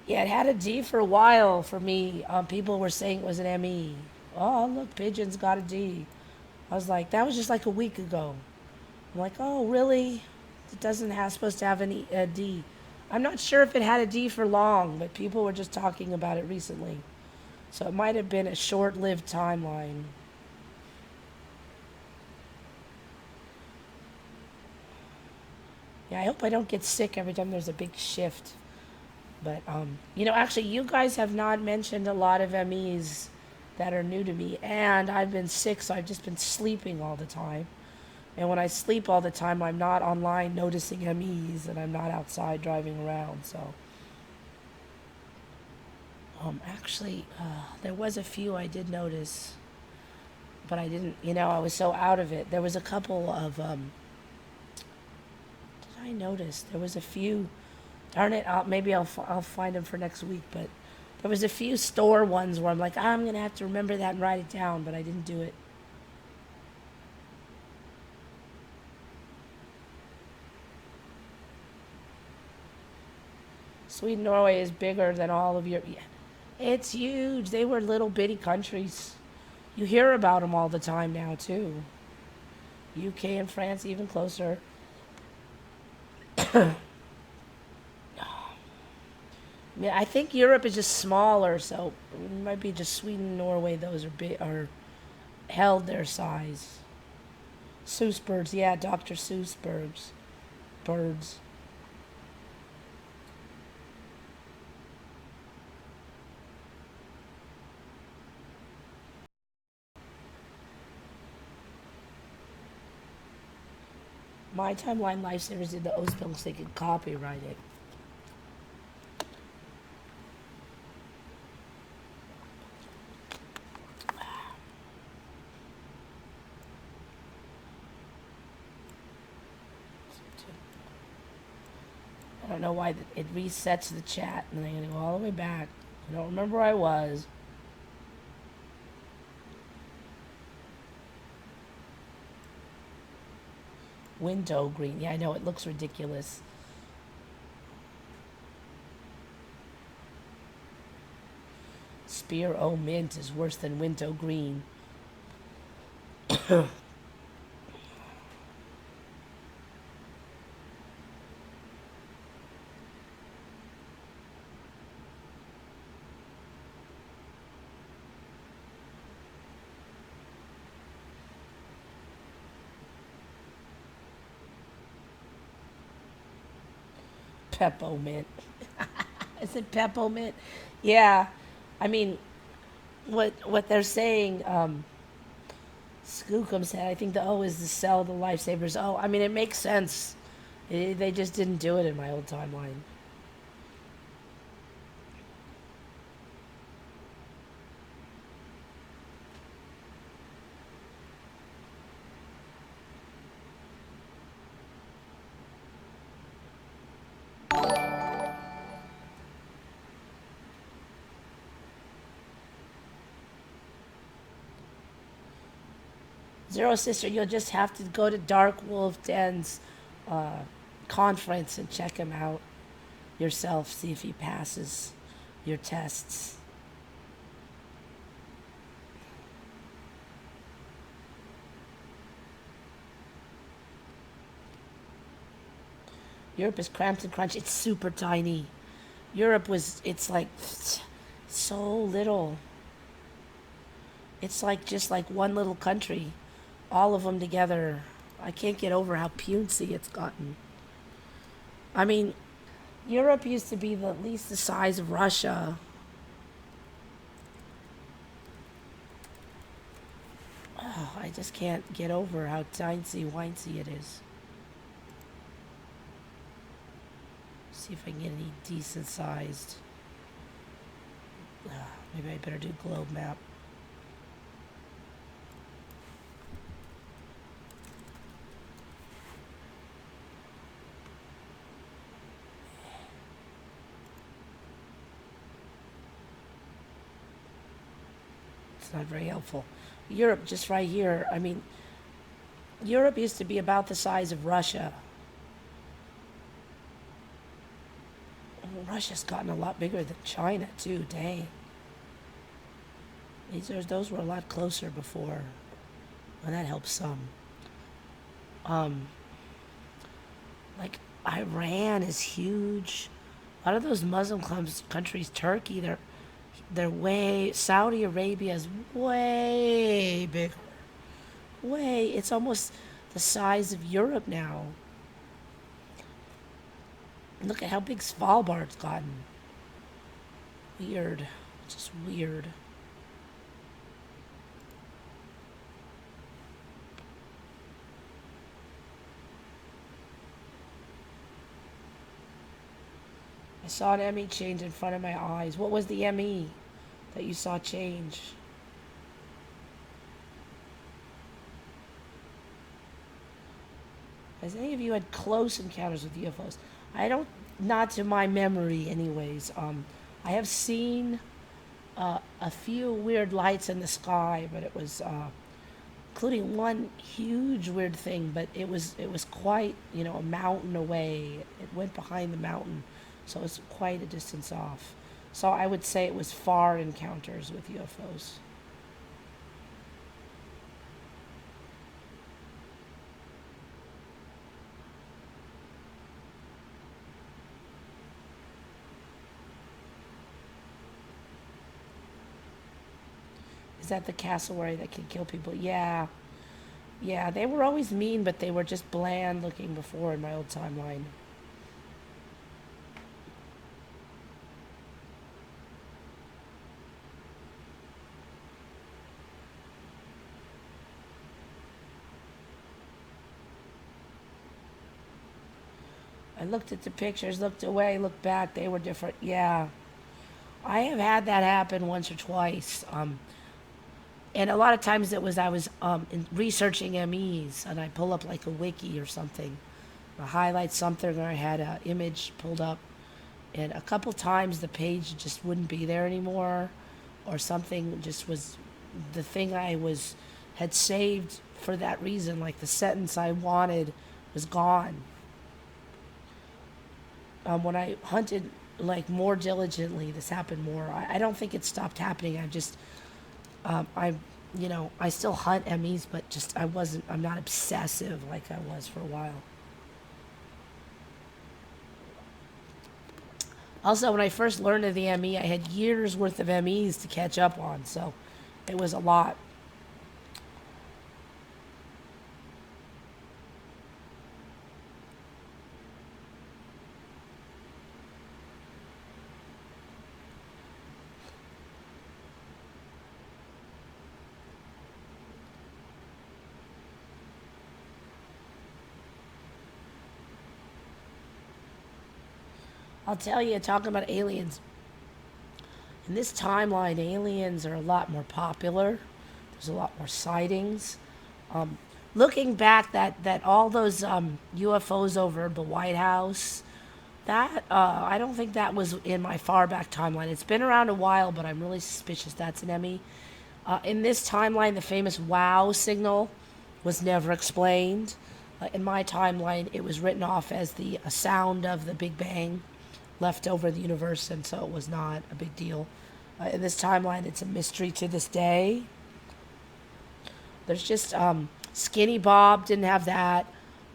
Yeah, it had a D for a while for me. People were saying it was an M-E. Oh, look, Pigeon's got a D. I was like, that was just like a week ago. I'm like, oh, really? It doesn't have supposed to have a D. I'm not sure if it had a D for long, but people were just talking about it recently. So it might have been a short-lived timeline. Yeah, I hope I don't get sick every time there's a big shift. But, actually, you guys have not mentioned a lot of MEs that are new to me. And I've been sick, so I've just been sleeping all the time. And when I sleep all the time, I'm not online noticing MEs, and I'm not outside driving around, so. Actually, there was a few I did notice, but I didn't, I was so out of it. There was a couple of, did I notice? There was a few, darn it, maybe I'll find them for next week, but there was a few store ones where I'm like, I'm going to have to remember that and write it down, but I didn't do it. Sweden, Norway is bigger than all of Europe. Yeah, it's huge. They were little bitty countries. You hear about them all the time now, too. UK and France even closer. Yeah, I think Europe is just smaller, so it might be just Sweden, Norway. Those are big, are held their size. Seuss birds, yeah, Dr. Seuss birds. My Timeline Lifesavers did the O spill so they could copyright it. I don't know why it resets the chat, and I'm going to go all the way back. I don't remember where I was. Window green. Yeah, I know, it looks ridiculous. Spear O mint is worse than window green. Peppermint. Is it peppermint? Yeah. I mean, what they're saying, Skookum said, I think the O is to sell the lifesavers. Oh, I mean, it makes sense. They just didn't do it in my old timeline. Zero Sister, you'll just have to go to Dark Wolf Den's conference and check him out yourself. See if he passes your tests. Europe is cramped and crunched. It's super tiny. It's like so little. It's like just like one little country. All of them together. I can't get over how puny it's gotten. I mean, Europe used to be at least the size of Russia. Oh, I just can't get over how tiny-wincy it is. See if I can get any decent sized. Maybe I better do globe map. It's not very helpful. Europe, just right here. I mean, Europe used to be about the size of Russia. Russia's gotten a lot bigger than China too. Dang. Those were a lot closer before. Well, that helps some. Like Iran is huge. A lot of those Muslim countries, Turkey, they're way. Saudi Arabia is way bigger. It's almost the size of Europe now. Look at how big Svalbard's gotten. Weird. Just weird. I saw an ME change in front of my eyes. What was the ME that you saw change? Has any of you had close encounters with UFOs? Not to my memory anyways. I have seen a few weird lights in the sky, but it was, including one huge weird thing, but it was quite, a mountain away. It went behind the mountain, so it's quite a distance off. So I would say it was far encounters with UFOs. Is that the cassowary that can kill people? Yeah. Yeah, they were always mean, but they were just bland looking before in my old timeline. I looked at the pictures, looked away, looked back. They were different. Yeah. I have had that happen once or twice. And a lot of times it was I was researching MEs, and I pull up like a wiki or something. I highlight something, or I had an image pulled up. And a couple times the page just wouldn't be there anymore, or something just was, the thing had saved for that reason, like the sentence I wanted was gone. When I hunted like more diligently, this happened more. I don't think it stopped happening. I still hunt MEs, but just I'm not obsessive like I was for a while. Also, when I first learned of the ME, I had years worth of MEs to catch up on, so it was a lot. I'll tell you, talking about aliens. In this timeline, aliens are a lot more popular. There's a lot more sightings. Looking back, that all those UFOs over the White House, that I don't think that was in my far back timeline. It's been around a while, but I'm really suspicious that's an ME. In this timeline, the famous WOW signal was never explained. In my timeline, it was written off as the sound of the Big Bang left over the universe, and so it was not a big deal. In this timeline, it's a mystery to this day. There's just Skinny Bob didn't have that.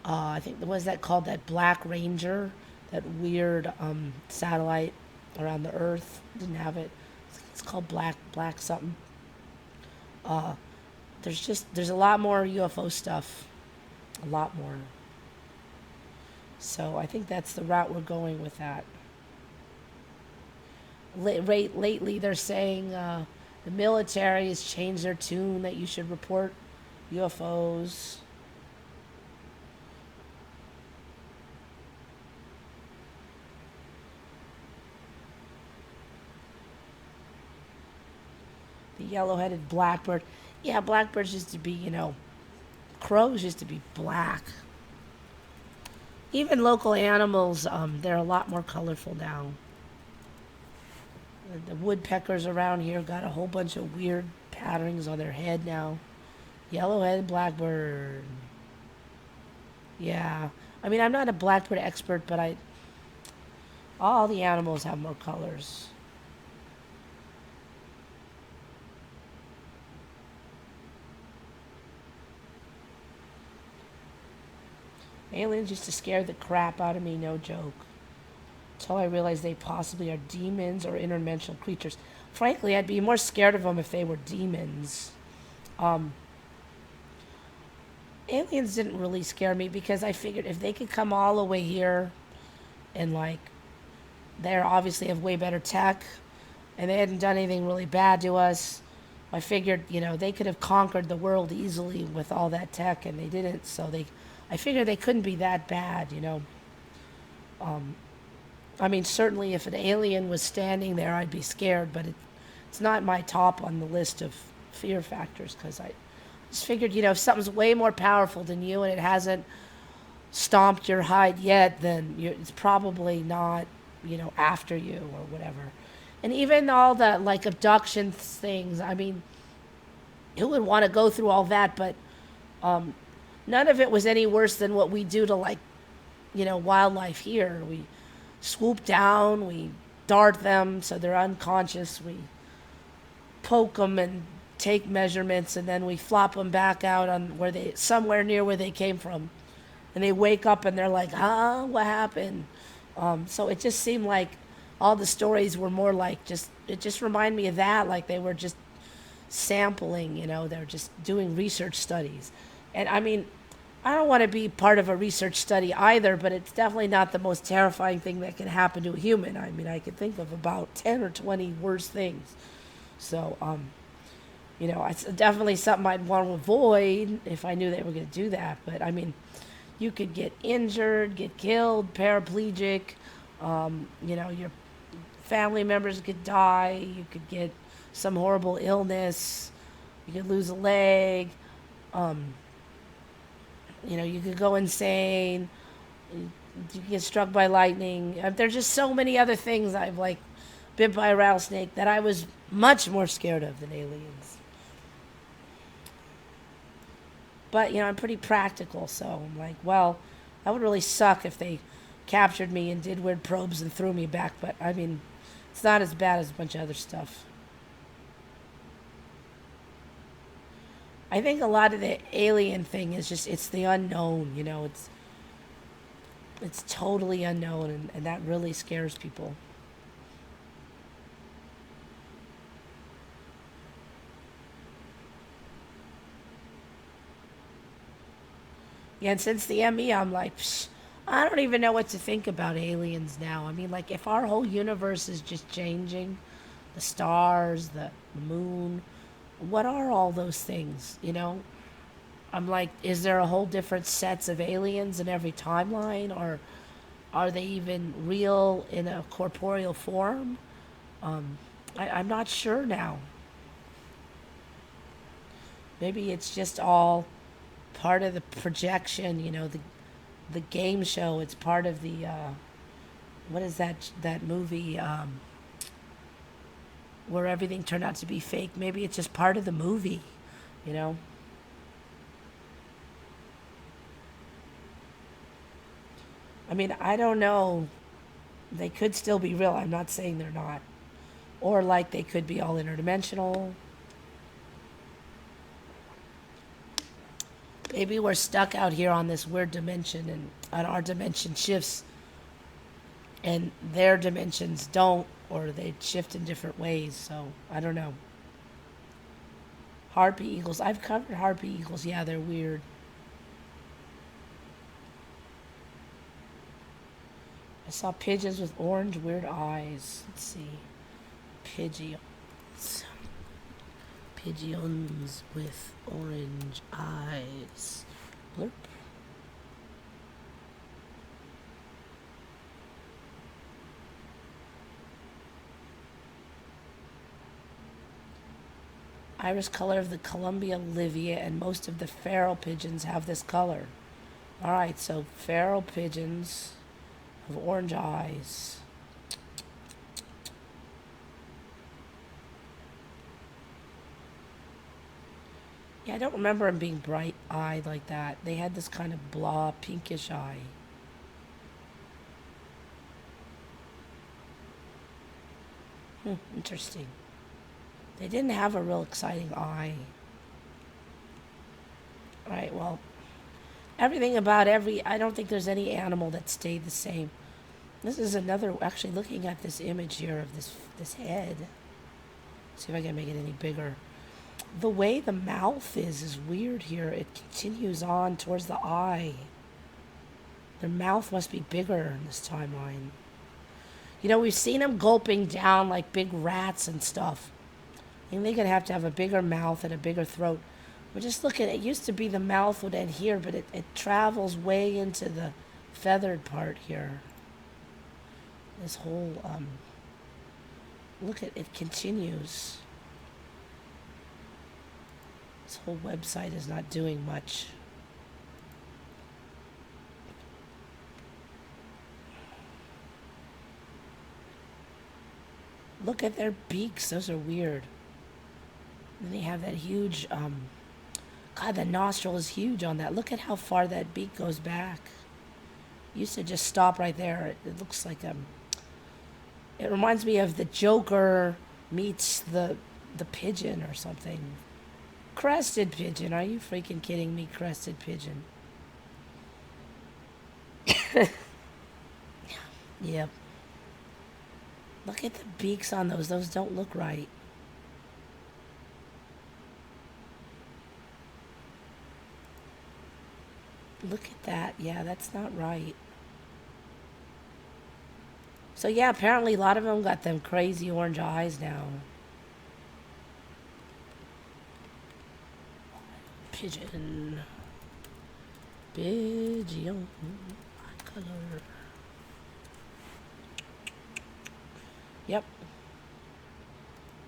I think what was that called? That Black Ranger, that weird satellite around the Earth, didn't have it. It's called Black something. There's a lot more UFO stuff, a lot more. So I think that's the route we're going with that. Lately, they're saying the military has changed their tune that you should report UFOs. yellow-headed blackbird. Yeah, blackbirds used to be, crows used to be black. Even local animals, they're a lot more colorful now. The woodpeckers around here got a whole bunch of weird patterns on their head now. Yellow-headed blackbird. Yeah. I mean, I'm not a blackbird expert, but all the animals have more colors. Aliens used to scare the crap out of me, no joke. Until I realized they possibly are demons or interdimensional creatures. Frankly, I'd be more scared of them if they were demons. Aliens didn't really scare me because I figured if they could come all the way here and they obviously have way better tech and they hadn't done anything really bad to us, I figured, they could have conquered the world easily with all that tech, and they didn't. So I figured they couldn't be that bad, I mean, certainly if an alien was standing there, I'd be scared, but it's not my top on the list of fear factors, because I just figured, if something's way more powerful than you and it hasn't stomped your hide yet, then it's probably not, after you or whatever. And even all the, abduction things, I mean, who would want to go through all that? But none of it was any worse than what we do to, wildlife here. We swoop down, we dart them so they're unconscious, we poke them and take measurements, and then we flop them back out on somewhere near where they came from, and they wake up and they're like, what happened? So it just seemed like all the stories were more it just reminded me of that, like they were just sampling, they're just doing research studies. And I mean, I don't want to be part of a research study either, but it's definitely not the most terrifying thing that can happen to a human. I mean, I could think of about 10 or 20 worse things. So, it's definitely something I'd want to avoid if I knew they were going to do that. But, I mean, you could get injured, get killed, paraplegic, your family members could die, you could get some horrible illness, you could lose a leg, you could go insane, you could get struck by lightning. There's just so many other things I've bit by a rattlesnake that I was much more scared of than aliens. But, I'm pretty practical, so I'm like, well, that would really suck if they captured me and did weird probes and threw me back. But, I mean, it's not as bad as a bunch of other stuff. I think a lot of the alien thing is just, it's the unknown, it's totally unknown, and that really scares people. Yeah, and since the ME, I'm like, I don't even know what to think about aliens now. I mean, if our whole universe is just changing, the stars, the moon, what are all those things, I'm like, is there a whole different sets of aliens in every timeline, or are they even real in a corporeal form? I'm not sure now. Maybe it's just all part of the projection, the game show. It's part of the, what is that movie, where everything turned out to be fake? Maybe it's just part of the movie, I mean, I don't know. They could still be real. I'm not saying they're not. Or they could be all interdimensional. Maybe we're stuck out here on this weird dimension, and our dimension shifts and their dimensions don't, or they shift in different ways. So I don't know. Harpy eagles. I've covered harpy eagles. Yeah, they're weird. I saw pigeons with orange weird eyes. Let's see. Pigeons with orange eyes. Blurp. Iris color of the Columbia livia, and most of the feral pigeons have this color. Alright, so feral pigeons have orange eyes. Yeah, I don't remember them being bright-eyed like that. They had this kind of blah, pinkish eye. Interesting. They didn't have a real exciting eye. Alright, well, everything about I don't think there's any animal that stayed the same. This is another, actually looking at this image here of this head. See if I can make it any bigger. The way the mouth is weird here. It continues on towards the eye. Their mouth must be bigger in this timeline. You know, we've seen them gulping down like big rats and stuff. I think they're going to have a bigger mouth and a bigger throat. But just look at it. It used to be the mouth would end here, but it travels way into the feathered part here. This whole, look at it continues. This whole website is not doing much. Look at their beaks. Those are weird. And they have that huge, God, the nostril is huge on that. Look at how far that beak goes back. It used to just stop right there. It looks like, it reminds me of the Joker meets the pigeon or something. Crested pigeon. Are you freaking kidding me? Crested pigeon. Yep. Look at the beaks on those. Those don't look right. Look at that. Yeah, that's not right. So yeah, apparently a lot of them got them crazy orange eyes now. Pigeon. Pigeon. Color. Yep.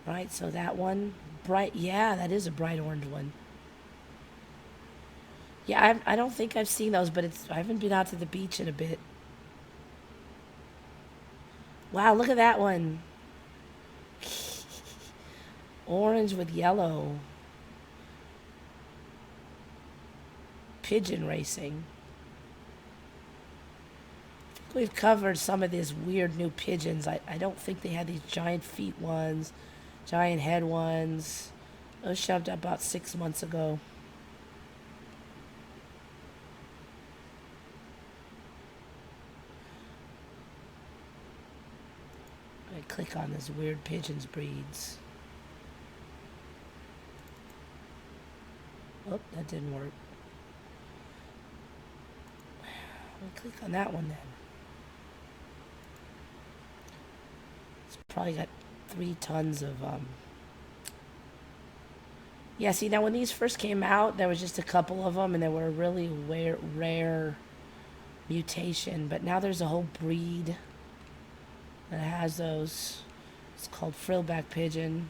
Right, so that one, bright, yeah, that is a bright orange one. Yeah, I don't think I've seen those, but I haven't been out to the beach in a bit. Wow, look at that one. Orange with yellow. Pigeon racing. We've covered some of these weird new pigeons. I don't think they had these giant feet ones, giant head ones. Those shoved up about 6 months ago. I click on this weird pigeons breeds. Oh, that didn't work. I'll click on that one then. It's probably got 3 tons of, Yeah, see, now when these first came out, there was just a couple of them, and they were a really rare mutation. But now there's a whole breed that has those. It's called frillback pigeon.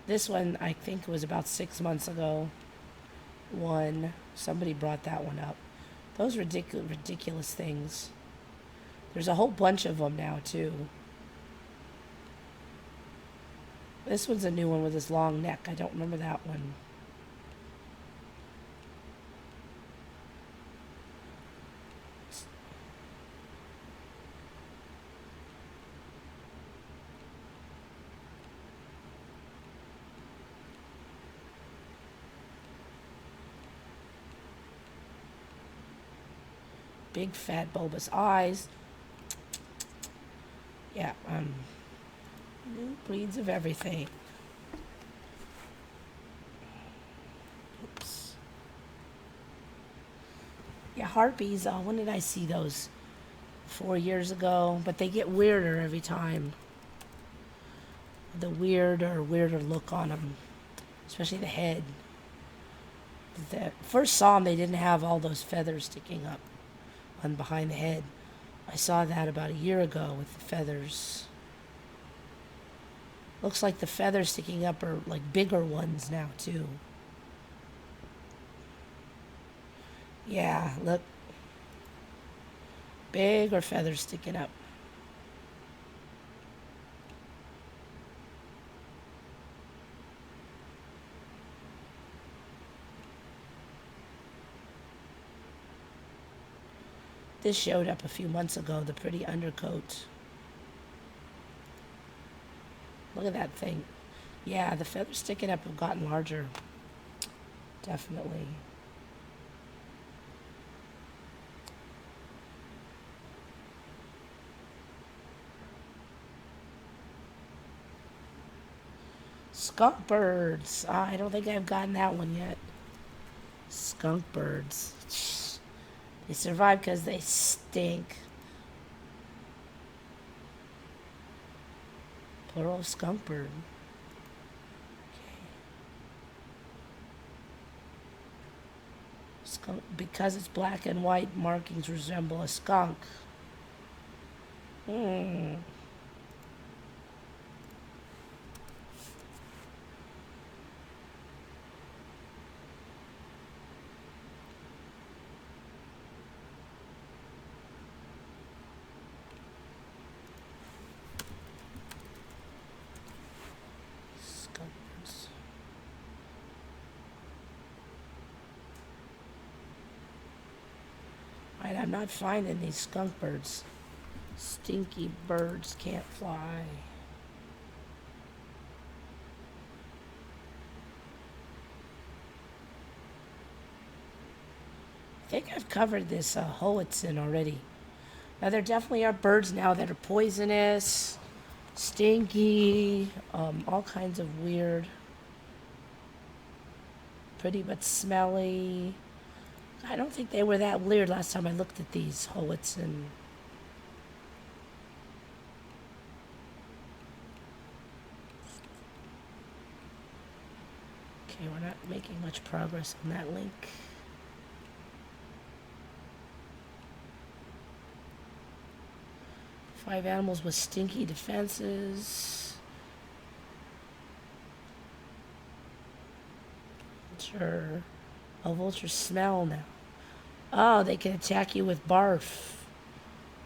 This one, I think, was about 6 months ago. Somebody brought that one up. Those ridiculous things. There's a whole bunch of them now, too. This one's a new one with this long neck. I don't remember that one. Big, fat, bulbous eyes. Yeah, new breeds of everything. Oops. Yeah, harpies, when did I see those? 4 years ago, but they get weirder every time. The weirder look on them, especially the head. First saw them, they didn't have all those feathers sticking up on behind the head. I saw that about a year ago with the feathers. Looks like the feathers sticking up are like bigger ones now too. Yeah, look. Bigger feathers sticking up. This showed up a few months ago, the pretty undercoat. Look at that thing. Yeah, the feathers sticking up have gotten larger. Definitely. Skunk birds. I don't think I've gotten that one yet. Skunk birds. They survive because they stink. Plural skunk bird. Skunk, because it's black and white, markings resemble a skunk. Skunk birds. Alright, I'm not finding these skunk birds. Stinky birds can't fly. I think I've covered this Hoatzin already. Now, there definitely are birds now that are poisonous, stinky, all kinds of weird, pretty but smelly. I don't think they were that weird last time I looked at these Hoatzin. Okay, we're not making much progress on that link. Five animals with stinky defenses. Vulture. Oh, vultures smell now. Oh, they can attack you with barf.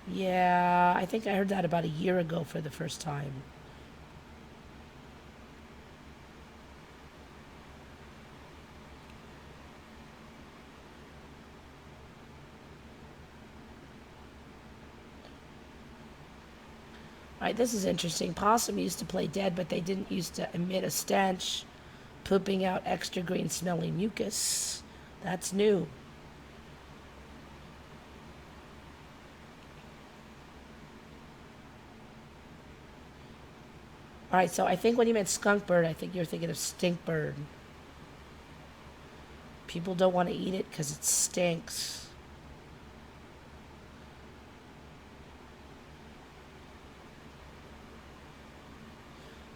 Yeah, I think I heard that about a year ago for the first time. All right, this is interesting. Possum used to play dead, but they didn't used to emit a stench, pooping out extra green smelling mucus. That's new. All right, so I think when you meant skunk bird, I think you're thinking of stink bird. People don't want to eat it because it stinks.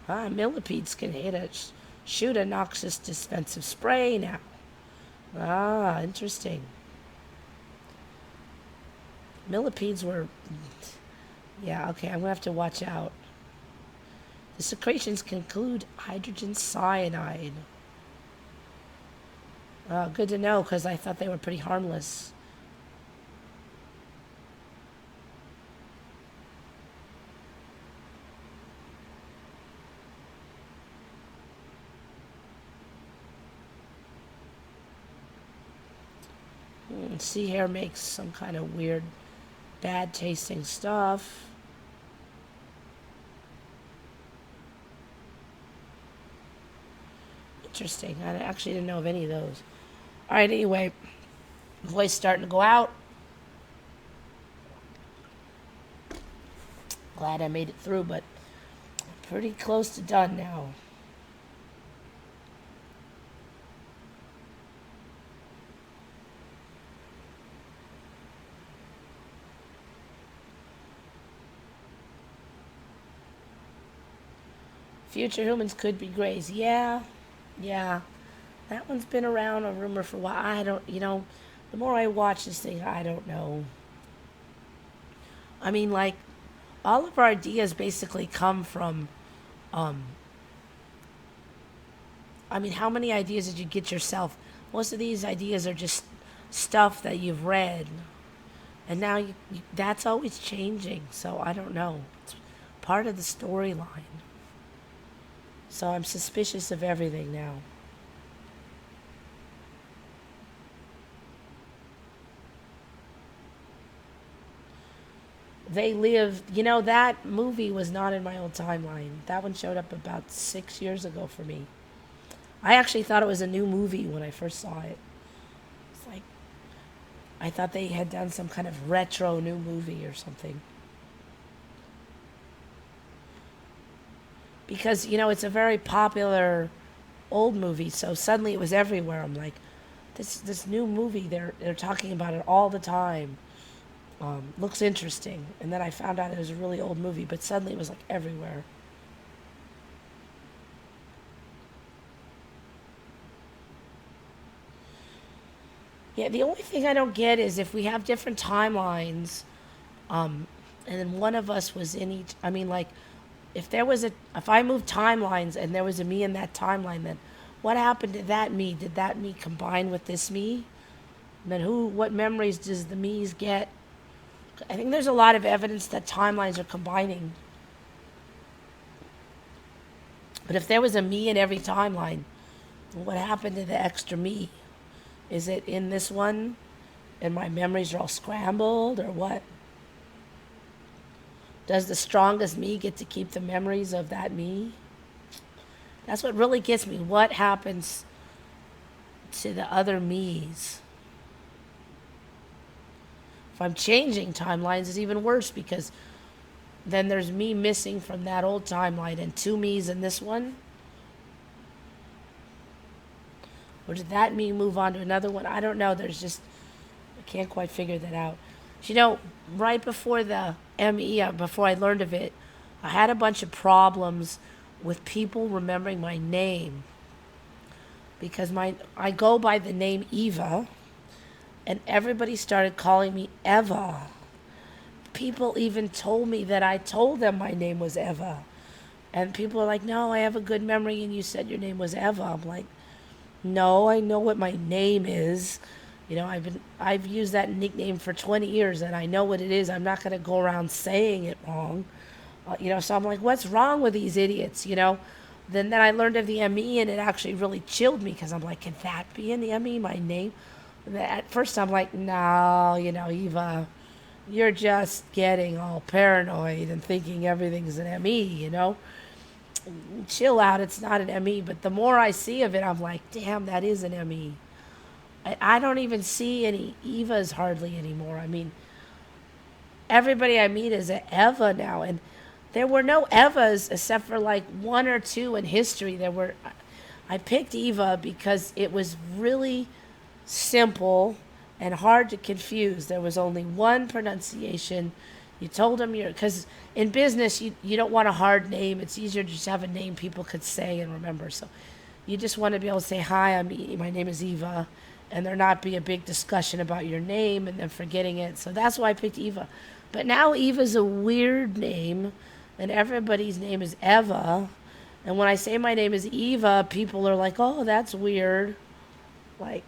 Millipedes can shoot a noxious dispensive spray now. Interesting. Millipedes were... Yeah, okay, I'm going to have to watch out. The secretions can include hydrogen cyanide. Good to know, because I thought they were pretty harmless. Sea hare makes some kind of weird, bad tasting stuff. Interesting. I actually didn't know of any of those. All right, anyway, voice starting to go out. Glad I made it through, but pretty close to done now. Future humans could be greys. Yeah. That one's been around, a rumor for a while. I don't, the more I watch this thing, I don't know. I mean, like, all of our ideas basically come from, um, I mean, how many ideas did you get yourself? Most of these ideas are just stuff that you've read. And now that's always changing. So I don't know. It's part of the storyline. So I'm suspicious of everything now. They lived, that movie was not in my old timeline. That one showed up about 6 years ago for me. I actually thought it was a new movie when I first saw it. It's like, I thought they had done some kind of retro new movie or something. Because, it's a very popular old movie, so suddenly it was everywhere. I'm like, this new movie, they're talking about it all the time. Looks interesting. And then I found out it was a really old movie, but suddenly it was like everywhere. Yeah, the only thing I don't get is if we have different timelines, and then one of us was in each, I mean, like, if I moved timelines and there was a me in that timeline, then what happened to that me? Did that me combine with this me? And then what memories does the me's get? I think there's a lot of evidence that timelines are combining. But if there was a me in every timeline, what happened to the extra me? Is it in this one and my memories are all scrambled, or what? Does the strongest me get to keep the memories of that me? That's what really gets me. What happens to the other me's? If I'm changing timelines, it's even worse, because then there's me missing from that old timeline and two me's in this one. Or did that me move on to another one? I don't know. I can't quite figure that out. Right before the ME, before I learned of it, I had a bunch of problems with people remembering my name. Because I go by the name Eva, and everybody started calling me Eva. People even told me that I told them my name was Eva. And people are like, no, I have a good memory and you said your name was Eva. I'm like, no, I know what my name is. I've used that nickname for 20 years and I know what it is. I'm not going to go around saying it wrong. So I'm like, what's wrong with these idiots, Then I learned of the ME and it actually really chilled me, because I'm like, can that be in the ME, my name? And at first I'm like, no, Eva, you're just getting all paranoid and thinking everything's an ME, Chill out, it's not an ME. But the more I see of it, I'm like, damn, that is an ME. I don't even see any Evas hardly anymore. I mean, everybody I meet is an Eva now, and there were no Evas except for like one or two in history. I picked Eva because it was really simple and hard to confuse. There was only one pronunciation. You told them because in business, you don't want a hard name. It's easier to just have a name people could say and remember. So you just want to be able to say, hi, my name is Eva, and there not be a big discussion about your name and then forgetting it. So that's why I picked Eva. But now Eva's a weird name, and everybody's name is Eva. And when I say my name is Eva, people are like, oh, that's weird. Like,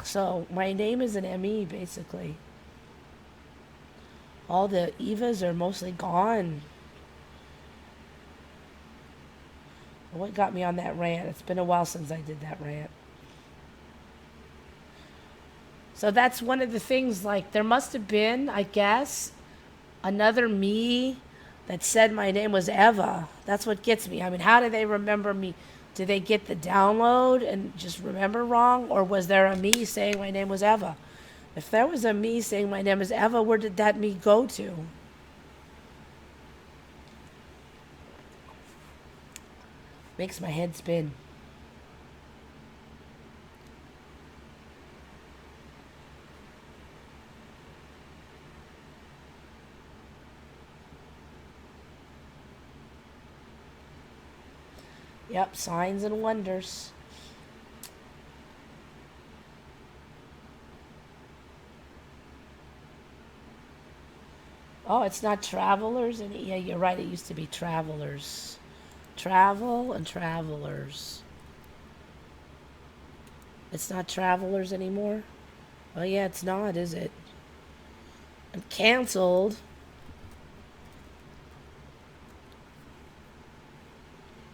so my name is an ME, basically. All the Evas are mostly gone. What got me on that rant? It's been a while since I did that rant. So that's one of the things, like, there must have been, I guess, another me that said my name was Eva. That's what gets me. I mean, how do they remember me? Did they get the download and just remember wrong? Or was there a me saying my name was Eva? If there was a me saying my name is Eva, where did that me go to? Makes my head spin. Yep, signs and wonders. Oh, it's not travelers? And yeah, you're right. It used to be travelers. Travel and travelers. It's not travelers anymore? Well, yeah, it's not, is it? And canceled.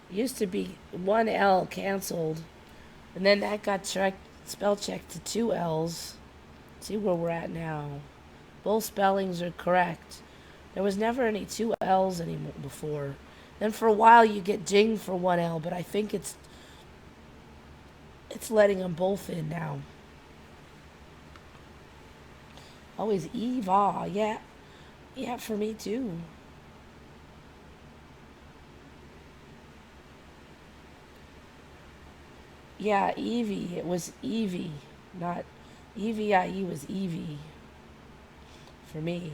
Used to be one L canceled. And then that got spell checked to two L's. See where we're at now. Both spellings are correct. There was never any two L's anymore before. Then for a while you get dinged for one L, but I think it's letting them both in now. Always Eva, yeah. Yeah, for me too. Yeah, Evie. It was Evie, not Evie was Evie for me.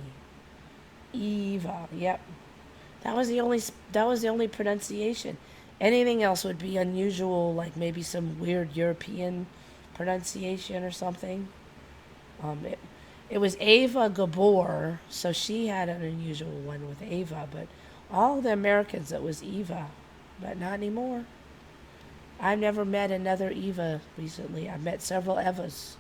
Eva. Yep. That was the only pronunciation. Anything else would be unusual, like maybe some weird European pronunciation or something. It was Ava Gabor, so she had an unusual one with Ava, but all the Americans it was Eva, but not anymore. I've never met another Eva recently. I've met several Evas.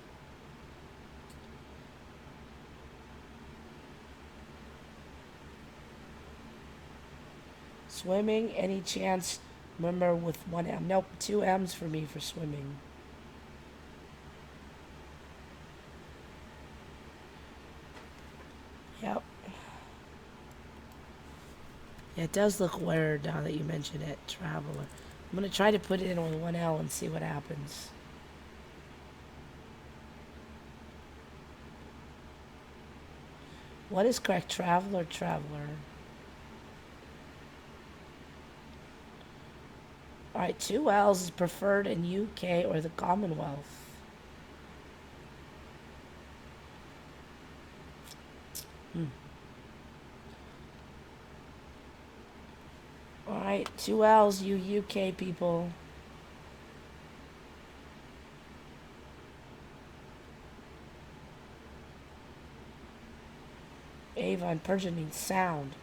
Swimming, any chance? Remember with one M? Nope, two M's for me for swimming. Yep. Yeah, it does look weird now that you mention it, traveler. I'm going to try to put it in with one L and see what happens. What is correct? Traveler, traveler. Alright, two L's is preferred in UK or the Commonwealth. Alright, two L's, you UK people. Ava in Persian means sound.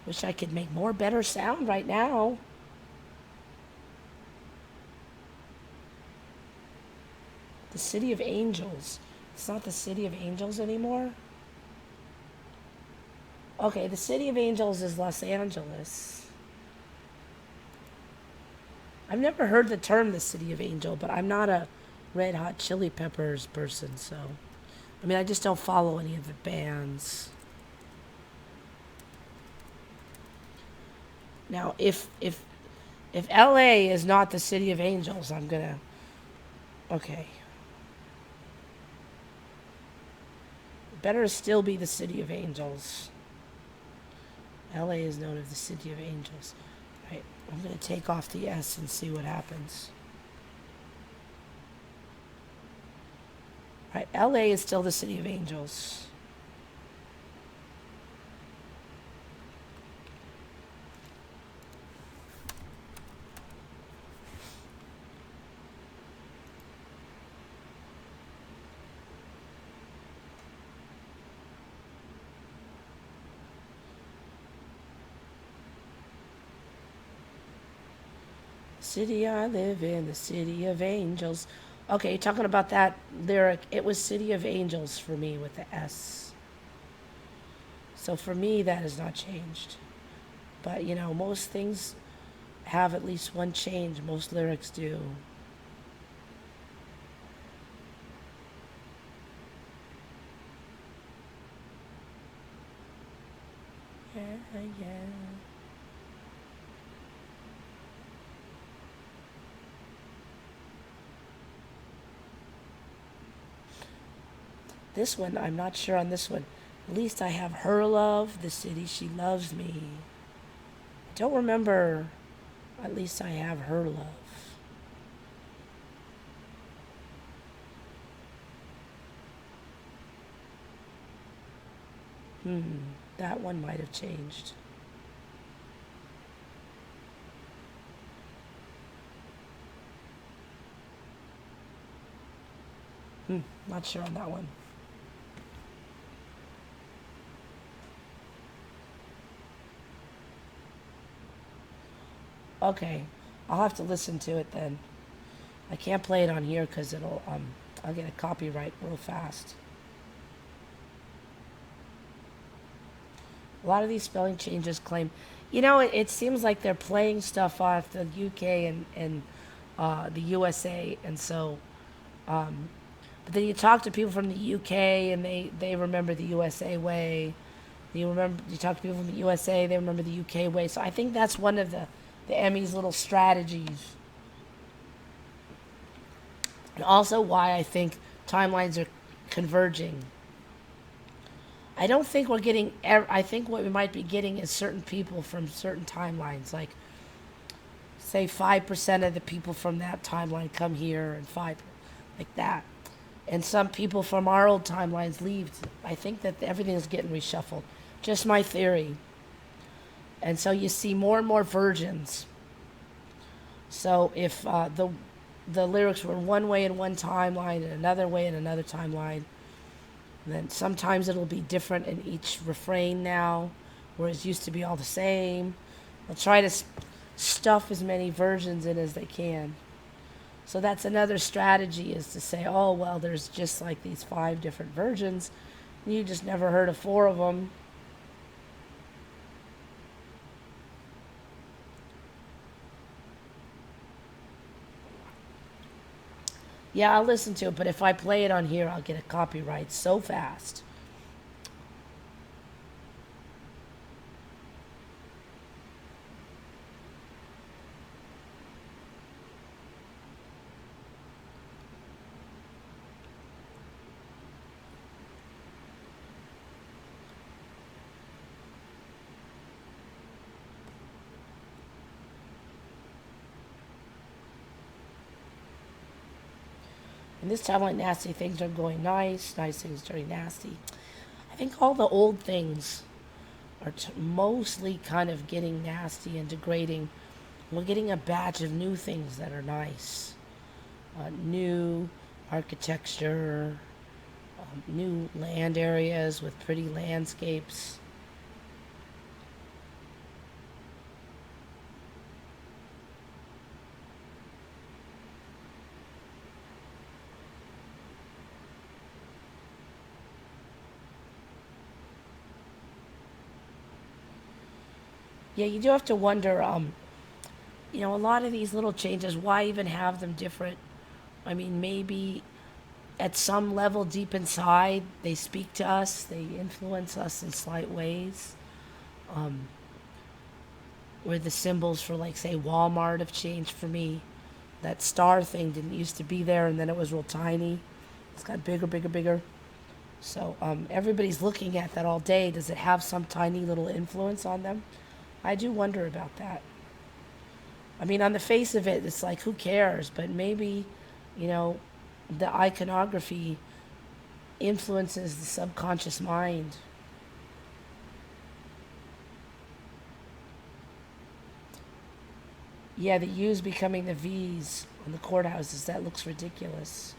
Wish I could make more better sound right now. The City of Angels. It's not the City of Angels anymore? Okay, the City of Angels is Los Angeles. I've never heard the term the City of Angel, but I'm not a Red Hot Chili Peppers person, so... I mean, I just don't follow any of the bands. Now, if LA is not the City of Angels, I'm gonna... Okay. Better still be the City of Angels. LA is known as the City of Angels. Right, I'm going to take off the S and see what happens. Right, LA is still the City of Angels. City I live in, the City of Angels. Okay, talking about that lyric, it was City of Angels for me with the S. So for me, that has not changed. But, you know, most things have at least one change. Most lyrics do. Yeah, yeah. This one, I'm not sure on this one. At least I have her love, the city she loves me. I don't remember. At least I have her love. That one might have changed. Not sure on that one. Okay, I'll have to listen to it then. I can't play it on here because I'll get a copyright real fast. A lot of these spelling changes claim, it seems like they're playing stuff off the UK and the USA, and so, but then you talk to people from the UK and they remember the USA way. You talk to people from the USA, they remember the UK way. So I think that's one of the Emmy's little strategies. And also why I think timelines are converging. I don't think we're getting, I think what we might be getting is certain people from certain timelines. Like, say 5% of the people from that timeline come here and 5, like that. And some people from our old timelines leave. I think that everything is getting reshuffled. Just my theory. And so you see more and more versions. So if the lyrics were one way in one timeline and another way in another timeline, then sometimes it'll be different in each refrain now, whereas it used to be all the same. They'll try to stuff as many versions in as they can. So that's another strategy, is to say, oh, well, there's just like these 5 different versions. You just never heard of 4 of them. Yeah, I'll listen to it, but if I play it on here, I'll get a copyright so fast. And this time, like, nasty things are going nice, nice things turning nasty. I think all the old things are mostly kind of getting nasty and degrading. We're getting a batch of new things that are nice. New architecture, new land areas with pretty landscapes. Yeah, you do have to wonder, a lot of these little changes, why even have them different? I mean, maybe at some level deep inside, they speak to us, they influence us in slight ways. Where the symbols for, like, say, Walmart have changed for me. That star thing didn't used to be there, and then it was real tiny. It's got bigger, bigger, bigger. So everybody's looking at that all day. Does it have some tiny little influence on them? I do wonder about that. I mean, on the face of it, it's like, who cares? But maybe, the iconography influences the subconscious mind. Yeah, the U's becoming the V's on the courthouses. That looks ridiculous.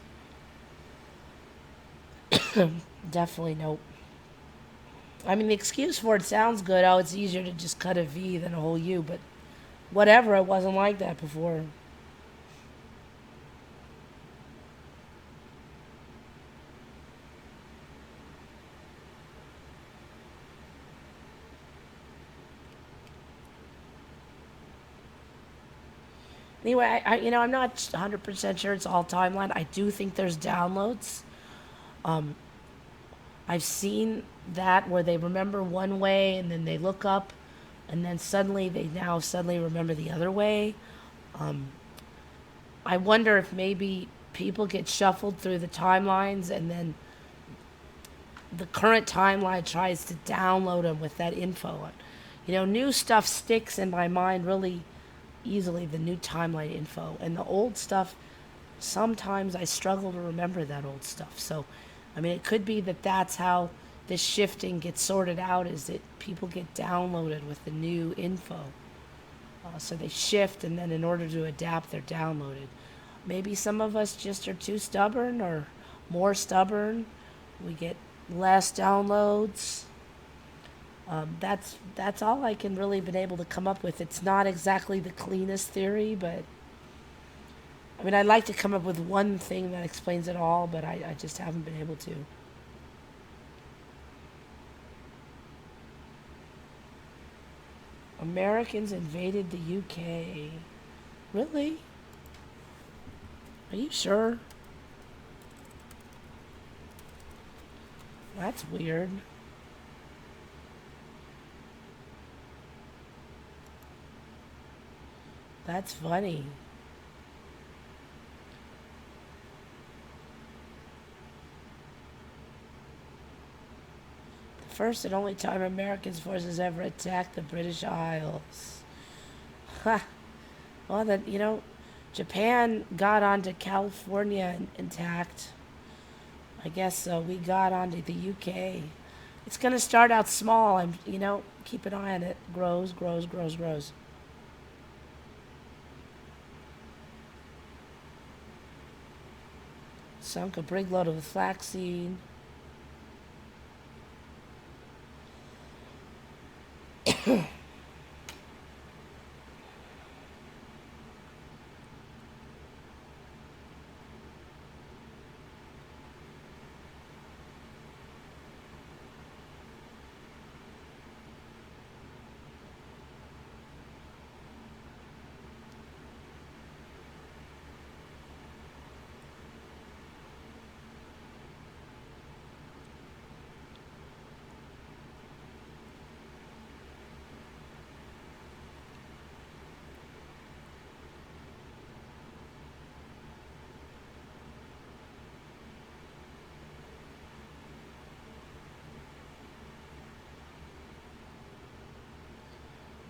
Definitely nope. I mean, the excuse for it sounds good. Oh, it's easier to just cut a V than a whole U, but whatever, it wasn't like that before. Anyway, I'm not 100% sure it's all timeline. I do think there's downloads. I've seen that where they remember one way and then they look up and then they now suddenly remember the other way. I wonder if maybe people get shuffled through the timelines and then the current timeline tries to download them with that info. New stuff sticks in my mind really easily, the new timeline info. And the old stuff, sometimes I struggle to remember that old stuff. So, I mean, it could be that that's how this shifting gets sorted out, is that people get downloaded with the new info. So they shift, and then in order to adapt, they're downloaded. Maybe some of us just are too stubborn or more stubborn. We get less downloads. That's all I can really been able to come up with. It's not exactly the cleanest theory, but I mean, I'd like to come up with one thing that explains it all, but I just haven't been able to. Americans invaded the UK. Really? Are you sure? That's weird. That's funny. The first and only time American forces ever attacked the British Isles. Ha. Well, then, Japan got onto California intact. I guess so. We got onto the UK. It's going to start out small. Keep an eye on it. Grows, grows, grows, grows. Sunk a brig load of flaxseed.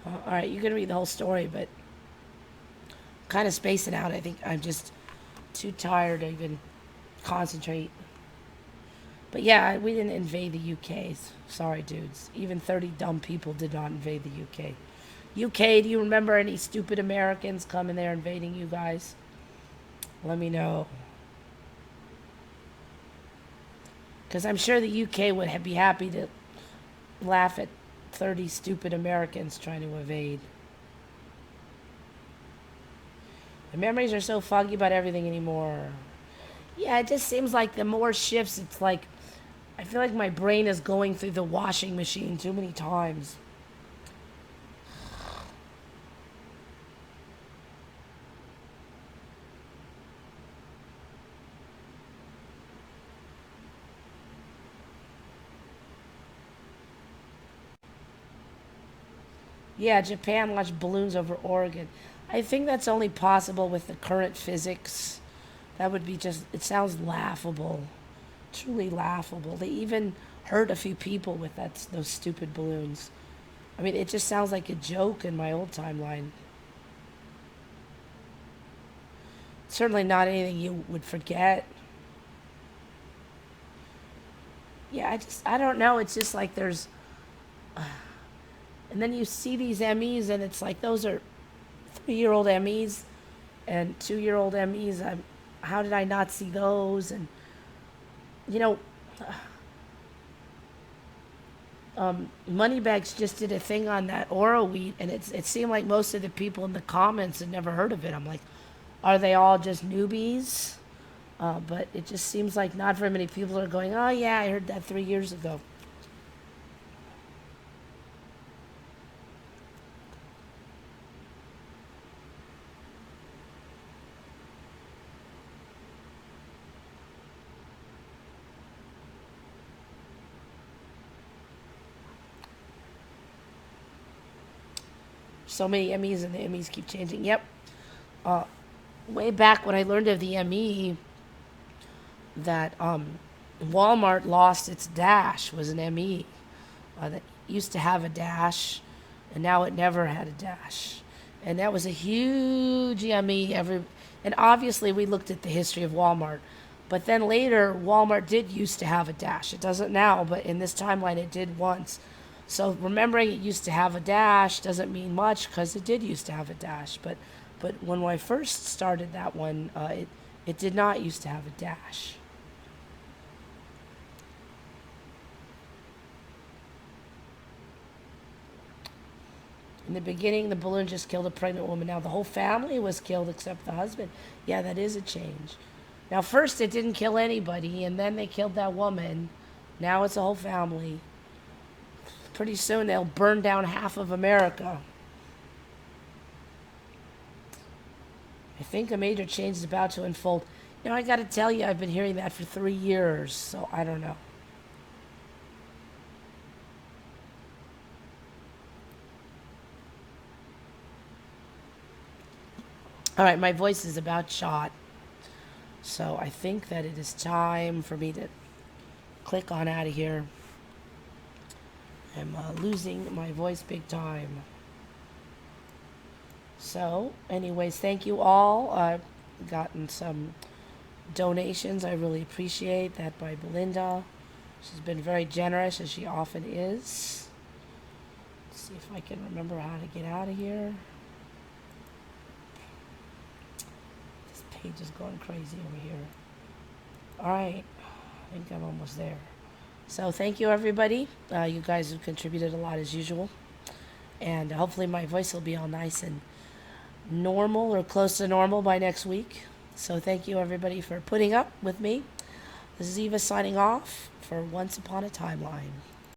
All right, you're going to read the whole story, but I'm kind of spacing out. I think I'm just too tired to even concentrate. But yeah, we didn't invade the UK. Sorry, dudes. Even 30 dumb people did not invade the UK. UK, do you remember any stupid Americans coming there invading you guys? Let me know. Because I'm sure the UK would be happy to laugh at 30 stupid Americans trying to invade. The memories are so foggy about everything anymore. Yeah, it just seems like the more shifts, it's like I feel like my brain is going through the washing machine too many times. Yeah, Japan launched balloons over Oregon. I think that's only possible with the current physics. That would be it sounds laughable. Truly laughable. They even hurt a few people with those stupid balloons. I mean, it just sounds like a joke in my old timeline. Certainly not anything you would forget. Yeah, I don't know. It's just like there's... and then you see these Emmys, and it's like those are 3-year-old Emmys and 2-year-old Emmys. How did I not see those? And, Moneybags just did a thing on that Oro wheat, and it seemed like most of the people in the comments had never heard of it. I'm like, are they all just newbies? But it just seems like not very many people are going, oh yeah, I heard that 3 years ago. So many Emmys, and the Emmys keep changing. Yep. Way back when I learned of the ME, that Walmart lost its dash was an ME. That used to have a dash, and now it never had a dash. And that was a huge ME. And obviously we looked at the history of Walmart. But then later, Walmart did used to have a dash. It doesn't now, but in this timeline it did once. So remembering it used to have a dash doesn't mean much because it did used to have a dash. But when I first started that one, it did not used to have a dash. In the beginning, the balloon just killed a pregnant woman. Now the whole family was killed except the husband. Yeah, that is a change. Now first it didn't kill anybody, and then they killed that woman. Now it's a whole family. Pretty soon they'll burn down half of America. I think a major change is about to unfold. Now I gotta tell you, I've been hearing that for 3 years, so I don't know. All right, my voice is about shot. So I think that it is time for me to click on out of here. I'm losing my voice big time. So, anyways, thank you all. I've gotten some donations. I really appreciate that by Belinda. She's been very generous, as she often is. Let's see if I can remember how to get out of here. Page is going crazy over here. All right, I think I'm almost there. So thank you, everybody. You guys have contributed a lot as usual, and hopefully my voice will be all nice and normal or close to normal by next week. So thank you, everybody, for putting up with me. This is Eva signing off for Once Upon a Timeline.